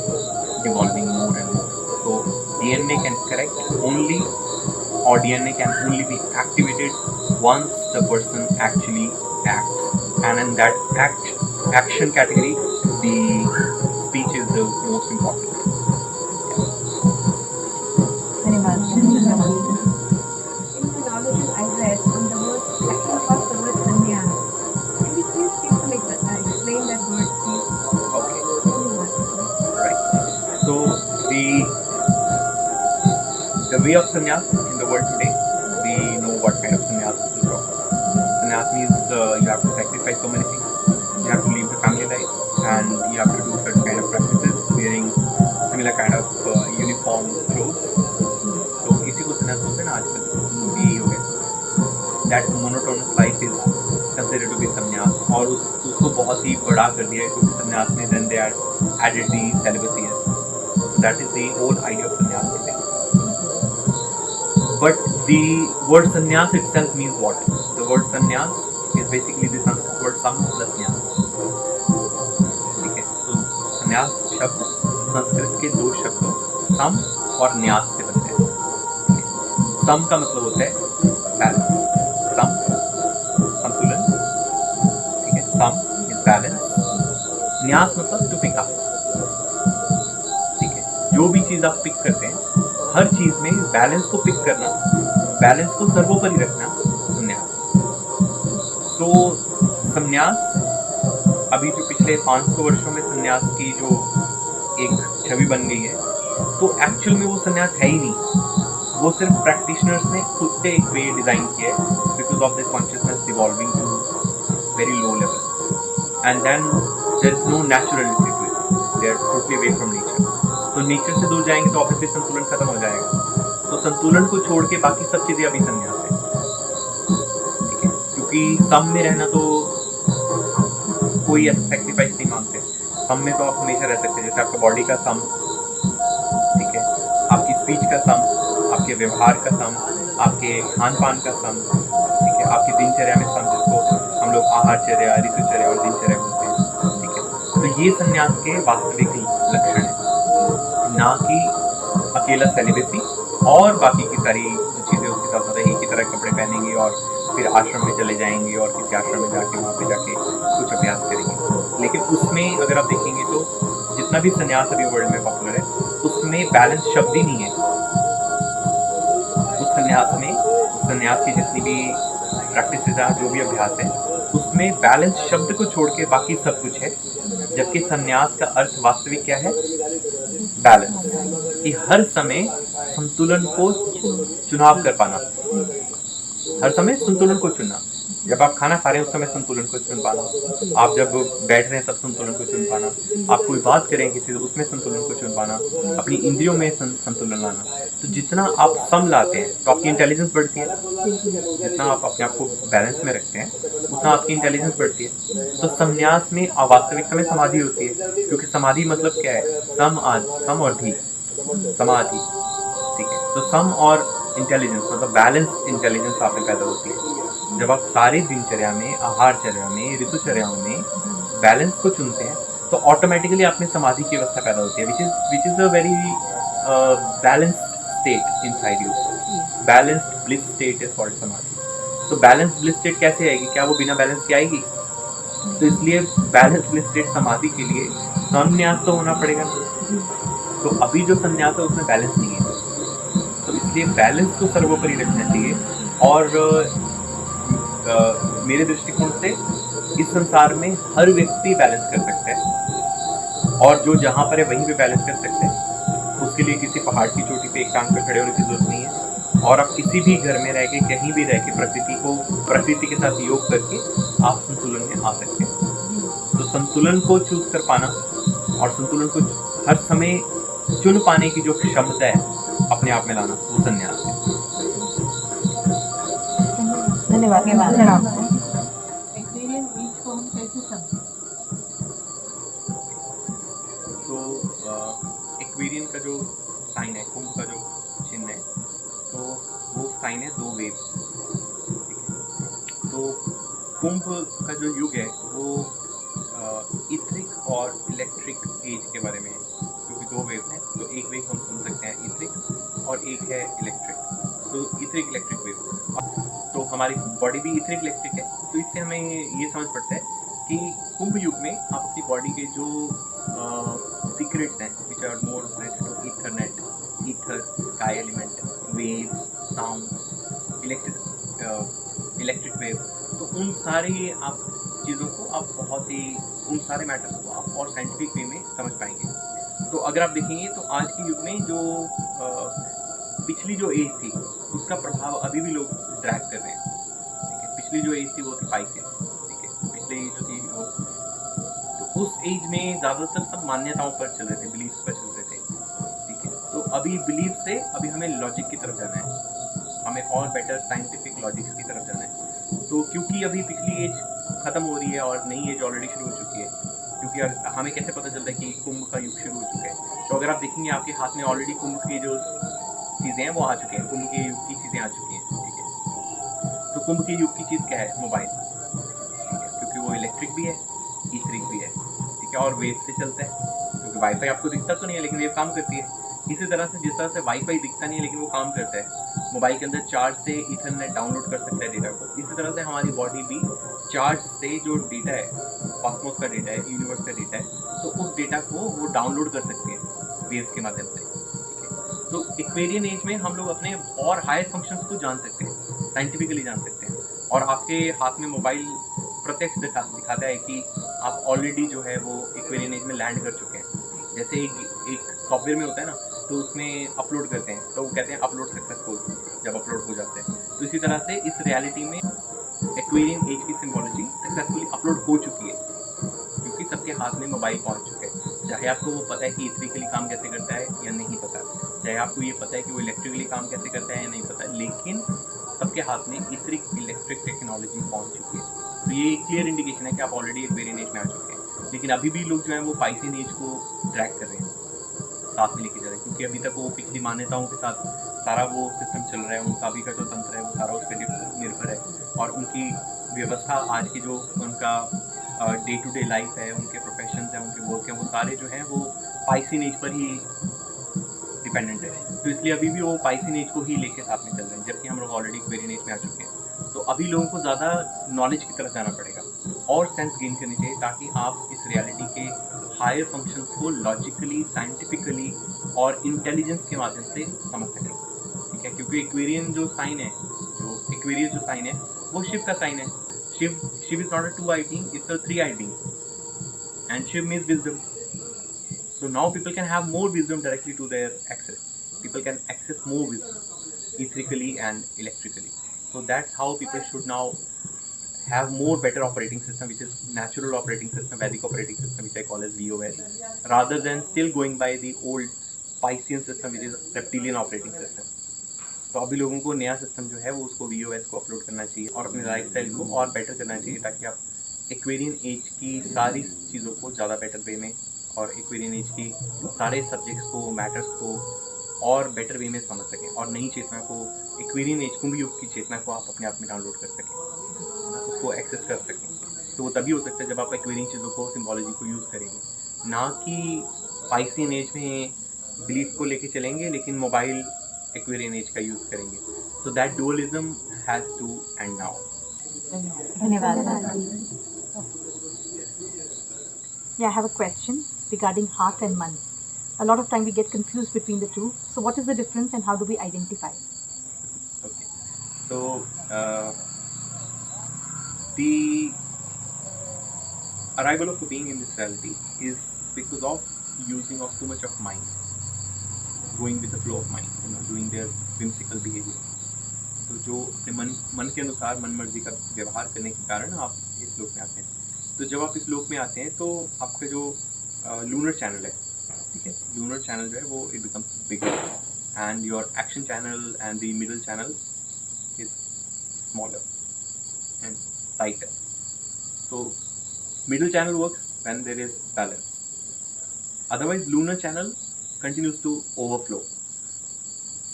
devolving more and more. So DNA can correct only, or DNA can only be activated once the person actually acts. And in that action category, the speech is the most important. Very much. In the knowledge I read on the word, actually first the word sannyas. Can you please give some explain that word, please? Okay, right. So the way of sannyas in the world today, we know what kind of sannyas this is talking about. Sannyas means you have to sacrifice so many things. You have to leave the family life, and you have to do certain kind of practices, wearing similar kind of uniform clothes. तो इसी को संन्यास बोलते हैं ना आजकल, यही हो गया. That monotonous life is considered to be संन्यास, और उसको बहुत ही बड़ा कर दिया है, क्योंकि संन्यास में then they added the celibacy. So that is the whole idea of sannyas today. But the word sannyas itself means what? The word sannyas is basically the Sanskrit word sam plus nyas. Okay, so sannyas शब्द संस्कृत के दो शब्दों सम और न्यास से बनते हैं. सम का मतलब होता है बैलेंस, सम संतुलन, ठीक है, सम इज बैलेंस, न्यास मतलब टू पिक अप, ठीक है, जो भी चीज आप पिक करते हैं हर चीज में बैलेंस को पिक करना, बैलेंस को सर्वोपरि रखना संन्यास। तो संन्यास अभी जो पिछले 500 वर्षों में संन्यास की जो एक छवि बन गई है, तो एक्चुअल में वो संन्यास है ही नहीं, वो सिर्फ प्रैक्टिशनर्स ने खुद से एक वे डिजाइन किया है because of this consciousness evolving to very low level, and then there is no naturality to it, they are totally away from nature. तो नेचर से दूर जाएंगे तो ऑब्वियसली संतुलन खत्म हो जाएगा, तो संतुलन को छोड़ के बाकी सब चीजें अभी संन्यास है, ठीक है, क्योंकि सम में रहना तो कोई ऐसा सैक्रिफाइस नहीं मांगते, सम में तो आप हमेशा रह सकते हैं, जैसे आपका बॉडी का सम, ठीक है, आपकी स्पीच का सम, आपके व्यवहार का सम, आपके खान पान का सम, ठीक है, आपकी दिनचर्या में सम, जिसको हम लोग आहारचर्या, ऋतुचर्या और दिनचर्या बोलते हैं, ठीक है। तो ये संन्यास के वास्तविक लक्षण है, ना कि अकेला सेलिबेसी और बाकी की सारी चीजें उसके साथ साथ एक ही तरह कपड़े पहनेंगे और फिर आश्रम में चले जाएंगे और किसी आश्रम में जाके वहाँ पे जाके कुछ अभ्यास करेंगे। लेकिन उसमें अगर आप देखेंगे तो जितना भी संन्यास अभी वर्ल्ड में पॉपुलर है उसमें बैलेंस शब्द ही नहीं है। उस संन्यास की जितनी भी प्रैक्टिसेस है, जो भी अभ्यास है, उसमें बैलेंस शब्द को छोड़ के बाकी सब कुछ है, जबकि संन्यास का अर्थ वास्तविक क्या है? बैलेंस, कि हर समय संतुलन को चुनाव कर पाना, हर समय संतुलन को चुनना। जब आप खाना खा रहे हैं उस समय संतुलन को चुन पाना, आप जब बैठ रहे हैं तब संतुलन को चुन पाना, आप कोई बात करें किसी से उसमें संतुलन को चुन पाना, अपनी इंद्रियों में संतुलन लाना। तो जितना आप सम लाते हैं तो आपकी इंटेलिजेंस बढ़ती है, जितना आप अपने आप को बैलेंस में रखते हैं उतना आपकी इंटेलिजेंस बढ़ती है। तो संन्यास में वास्तविकता में समाधि होती है, क्योंकि समाधि मतलब क्या है? सम और धी, समाधि, ठीक है। तो सम और इंटेलिजेंस मतलब बैलेंस इंटेलिजेंस आप में पैदा होती है जब आप सारी दिनचर्या में, आहारचर्या में, ऋतुचर्याओं में बैलेंस को चुनते हैं, तो ऑटोमेटिकली आप में समाधि की अवस्था पैदा होती है, which is a very balanced state inside you. Balanced bliss state is called समाधि। तो बैलेंस्ड ब्लिस स्टेट कैसे आएगी? क्या वो बिना बैलेंस के आएगी? तो इसलिए बैलेंस ब्लिस स्टेट समाधि के लिए संन्यास तो होना पड़ेगा। तो अभी जो संन्यास है उसमें बैलेंस नहीं है, तो इसलिए बैलेंस को सर्वोपरि रखना चाहिए। और मेरे दृष्टिकोण से इस संसार में हर व्यक्ति बैलेंस कर सकता है, और जो जहाँ पर है वहीं पे बैलेंस कर सकते हैं। उसके लिए किसी पहाड़ की चोटी पे एक टांग पे खड़े होने की जरूरत नहीं है, और आप किसी भी घर में रह के, कहीं भी रह के प्रकृति के साथ योग करके आप संतुलन में आ सकते हैं। तो संतुलन को चूज कर पाना और संतुलन को हर समय चुन पाने की जो क्षमता है अपने आप में लाना, वो संन्यास है। धन्यवाद। प्रणाम। एक्सपीरियंस बीच को हम कैसे समझें? तो एक्वेरियन का जो साइन है, कुंभ का जो चिन्ह है, तो वो साइन है दो वेव्स, ठीक है। तो कुंभ का जो युग है वो इथरिक और इलेक्ट्रिक एज के बारे में है, क्योंकि दो वेव हैं। तो एक वेव हम सुन सकते हैं इथरिक और एक है इलेक्ट्रिक। तो इथरिक इलेक्ट्रिक वेव, तो हमारी बॉडी भी इथरिक इलेक्ट्रिक है। तो इससे हमें ये समझ पड़ता है कि कुंभ युग में आप अपनी बॉडी के जो सीक्रेट्स हैं, which are more related to ethernet, ether, sky element, waves, sound, electric wave, तो उन सारे आप चीज़ों को आप बहुत ही, उन सारे मैटर्स को आप और साइंटिफिक वे में समझ पाएंगे। तो अगर आप देखेंगे तो आज के युग में जो पिछली जो एज थी उसका प्रभाव अभी भी लोग ड्रैग कर रहे हैं, ठीक है। पिछली जो एज थी वो थी पाइसेस, ठीक है। पिछली एज जो थी वो, तो उस एज में ज़्यादातर सब मान्यताओं पर चल रहे थे, बिलीफ्स पर चल रहे थे, ठीक है। तो अभी बिलीफ से अभी हमें लॉजिक की तरफ जाना है, हमें और बेटर साइंटिफिक लॉजिक्स की तरफ जाना है। तो क्योंकि अभी पिछली एज खत्म हो रही है और नई एज ऑलरेडी शुरू हो चुकी है, क्योंकि हमें कैसे पता चलता है कि कुंभ का युग शुरू हो चुका है? तो अगर आप देखेंगे आपके हाथ में ऑलरेडी कुंभ की जो चीज़ें हैं वो आ चुकी हैं, कुंभ के युग की चीज़ें आ चुकी हैं, ठीक है। तो कुंभ के युग की चीज़ क्या है? मोबाइल, ठीक है, क्योंकि वो इलेक्ट्रिक भी है, ईथरिक भी है, ठीक है, और वेव से चलता है, क्योंकि वाईफाई आपको दिखता तो नहीं है लेकिन वेव काम करती है। इसी तरह से जिस तरह से वाईफाई दिखता नहीं है लेकिन वो काम करता है, मोबाइल के अंदर चार्ज से ईथरनेट डाउनलोड कर सकता है डेटा को, इसी तरह से हमारी बॉडी भी चार्ज से जो डेटा है, कॉस्मोस का डेटा है, यूनिवर्स का डेटा है, तो उस डेटा को वो डाउनलोड कर सकती है वेव्स के माध्यम से। ठीक है, तो एक्वेरियन एज में हम लोग अपने और हायर फंक्शंस को जान सकते हैं, साइंटिफिकली जान सकते हैं, और आपके हाथ में मोबाइल प्रत्यक्ष दिखाता है कि आप ऑलरेडी जो है वो एक्वेरियन एज में लैंड कर चुके हैं। जैसे एक सॉफ्टवेयर में होता है ना, तो उसमें अपलोड करते हैं तो वो कहते हैं अपलोड सक्सेसफुल जब अपलोड हो जाते हैं। तो इसी तरह से इस रियलिटी में एक्वेरियन एज की सिंबोलॉजी सक्सेसफुली अपलोड हो चुकी है, क्योंकि सबके हाथ में मोबाइल पहुंच चुके हैं। चाहे आपको वो पता है कि इलेक्ट्रिकली काम कैसे करता है या नहीं पता, चाहे आपको ये पता है कि वो इलेक्ट्रिकली काम कैसे करता है या नहीं पता, लेकिन सबके हाथ में इलेक्ट्रिक टेक्नोलॉजी पहुंच चुकी है। तो ये एक क्लियर इंडिकेशन है कि आप ऑलरेडी एक्वेरियन एज में आ चुके हैं। लेकिन अभी भी लोग जो है वो पाइसियन एज को ट्रैक कर रहे हैं, साथ में लेके जा रहे हैं, क्योंकि अभी तक वो पिछली मान्यताओं के साथ सारा वो सिस्टम चल रहा है, उनका अभी का जो तंत्र है वो सारा उस पर निर्भर है, और उनकी व्यवस्था आज की जो उनका डे टू डे लाइफ है, उनके प्रोफेशन है, उनके वर्क है, वो सारे जो हैं वो पाइसियन एज पर ही डिपेंडेंट है। तो इसलिए अभी भी वो पाइसियन एज को ही लेके साथ में चल रहे हैं, जबकि हम लोग ऑलरेडी एक्वेरियन एज में आ चुके हैं। तो अभी लोगों को ज़्यादा नॉलेज की तरफ जाना पड़ेगा और सेंस गेन करनी चाहिए, ताकि आप इस रियलिटी के हायर फंक्शंस को लॉजिकली, साइंटिफिकली और इंटेलिजेंस के माध्यम से समझ सकें। ठीक है, क्योंकि एक्वेरियन जो साइन है, जो एक्वेरियस जो साइन है, वो शिव का साइन है। Shiva is not a 2-eyed being, it's a 3-eyed being, and Shiv means wisdom. So now people can have more wisdom directly to their access. People can access more wisdom ethically and electrically. So that's how people should now have more better operating system, which is natural operating system, Vedic operating system, which I call as VOS, rather than still going by the old Piscean system, which is reptilian operating system. तो अभी लोगों को नया system जो है वो उसको VOS को अपलोड करना चाहिए और अपने लाइफस्टाइल को और बेटर करना चाहिए, ताकि आप एक्वेरियन एज की सारी चीज़ों को ज़्यादा बेटर वे में और एक्वेरियन एज की सारे सब्जेक्ट्स को, मैटर्स को और बेटर वे में समझ सकें, और नई चेतना को, एक्वेरियन एज कुंभ युग की चेतना को आप अपने आप में डाउनलोड कर सकें, उसको एक्सेस कर सकें। तो वो तभी हो सकता है जब आप एक्वेरियन चीज़ों को, सिम्बोलॉजी को यूज़ करेंगे, ना कि पाइसियन एज में बिलीफ को लेके चलेंगे लेकिन मोबाइल एक्वेरियन एज का यूज़ करेंगे। So that dualism has to end now. धन्यवाद। Yeah, I have a question regarding heart and man. A lot of time we get confused between the two. So what is the difference and how do we identify? Okay. So the arrival of a being in this reality is because of using of too much of mind, going with the flow of mind, doing their whimsical behavior. तो जो अपने मन के अनुसार, मन मर्जी का व्यवहार करने के कारण आप इस लोक में आते हैं। तो जब आप इस लोक में आते हैं तो आपका जो लूनर चैनल है, ठीक है, लूनर चैनल जो है वो it becomes bigger, and your action channel and the middle channel is smaller and tighter. So middle channel works when there is balance. Otherwise lunar channel continues to overflow.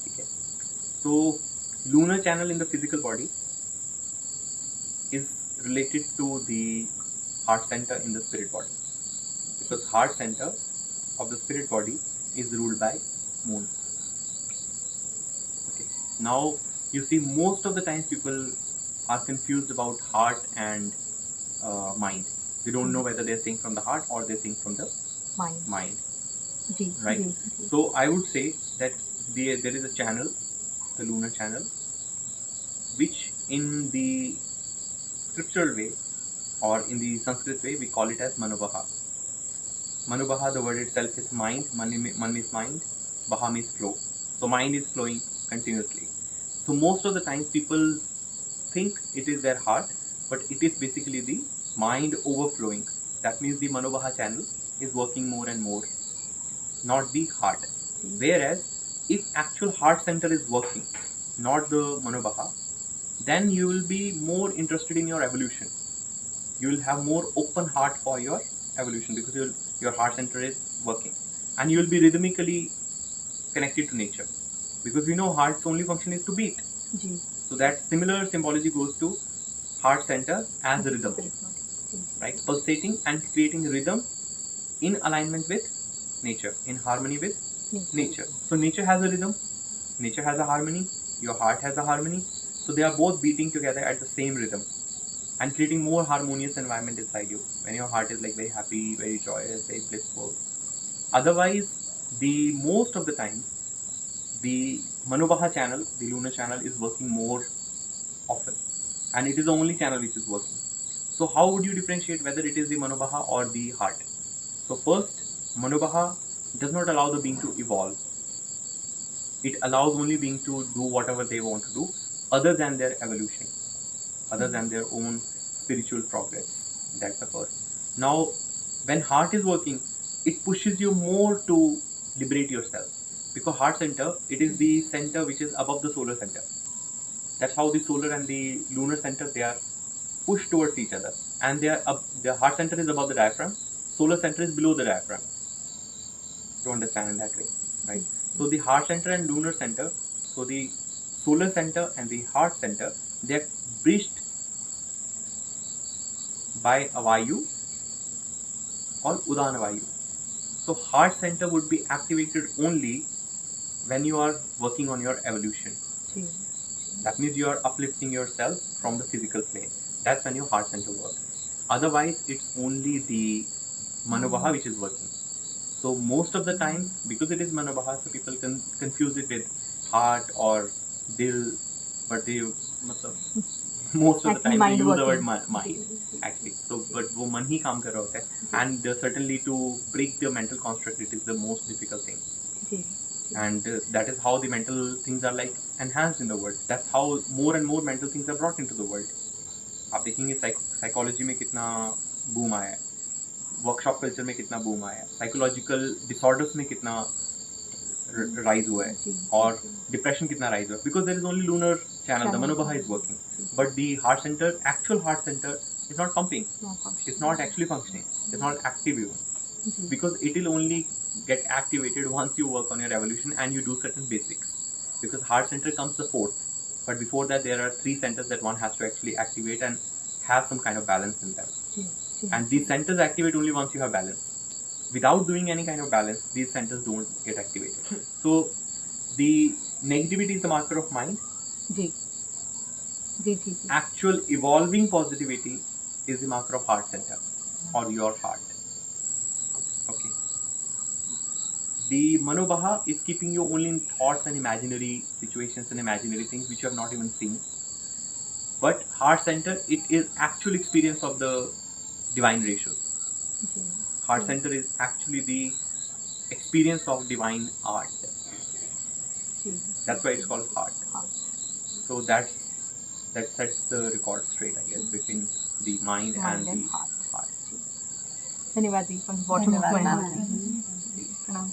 Okay. So lunar channel in the physical body is related to the heart center in the spirit body, because heart center of the spirit body is ruled by moon. Okay. Now you see most of the times people are confused about heart and mind. They don't know whether they're saying from the heart or they're saying from the mind. Ji, Right? ji, ji. So I would say that there is a channel, the lunar channel, which in the scriptural way or in the Sanskrit way we call it as Manobaha. Manobaha, the word itself is mind. Man means mind, Baha means flow. So mind is flowing continuously. So most of the time people think it is their heart, but it is basically the mind overflowing. That means the Manobaha channel is working more and more, not the heart. Whereas if actual heart center is working, not the Manobaha, then you will be more interested in your evolution. You will have more open heart for your evolution, because your heart center is working, and you will be rhythmically connected to nature, because we know heart's only function is to beat. Ji. So that similar symbology goes to heart center as a rhythm, Spirit body. Ji. right? Pulsating and creating rhythm in alignment with nature, in harmony with Nature. So nature has a rhythm, nature has a harmony, your heart has a harmony. So they are both beating together at the same rhythm and creating more harmonious environment inside you. When your heart is like very happy, very joyous, very blissful. Otherwise, the most of the time, the Manobaha channel, the lunar channel, is working more often, and it is the only channel which is working. So how would you differentiate whether it is the Manobaha or the heart? So first, Manobaha does not allow the being to evolve. It allows only being to do whatever they want to do, other than their evolution, other than their own spiritual progress. That's the first. Now, when heart is working, it pushes you more to liberate yourself, because heart center, it is the center which is above the solar center. That's how the solar and the lunar center, they are pushed towards each other, and they are up. The heart center is above the diaphragm, solar center is below the diaphragm. To understand in that way, right? So the heart center and lunar center, so the solar center and the heart center, they are bridged by a Vayu or Udana Vayu. So heart center would be activated only when you are working on your evolution. जी That means you are uplifting yourself from the physical plane. That's when your heart center works. Otherwise, it's only the Manobaha which is working. So most of the time, because it is Manobaha, so people can confuse it with heart or dil, but they most of the Actually, time they mind use the word working. mind actually. So but वो मन ही काम कर रहा होता है, and certainly to break the mental construct, it is the most difficult thing. Ji And that is how the mental things are like enhanced in the world. That's how more and more mental things are brought into the world. आप देखेंगे psychology में कितना boom आया है, workshop culture में कितना boom आया है, साइकोलॉजिकल डिसऑर्डर्स में कितना राइज हुआ है, और डिप्रेशन कितना राइज हुआ है, because there is only lunar channel, the Manovaha is working, but the heart centre, actual heart centre is not pumping, it's not actually functioning, it's not active even, because it will only get activated once you work on your evolution and you do certain basics, because heart center comes the fourth, but before that there are three centers that one has to actually activate and have some kind of balance in them, and these centers activate only once you have balance. Without doing any kind of balance, these centers don't get activated. So the negativity is the marker of mind. जी जी जी जी Actual evolving positivity is the marker of heart center or your heart. Okay. The Manobaha is keeping you only in thoughts and imaginary situations and imaginary things which you have not even seen. But heart center, it is actual experience of the divine ratios. Heart center is actually the experience of divine art. That's why it's called heart. So that sets the record straight, I guess, between the mind and the heart. धन्यवाद जी, from the bottom of my धन्यवाद heart. Ma'am. प्रणाम।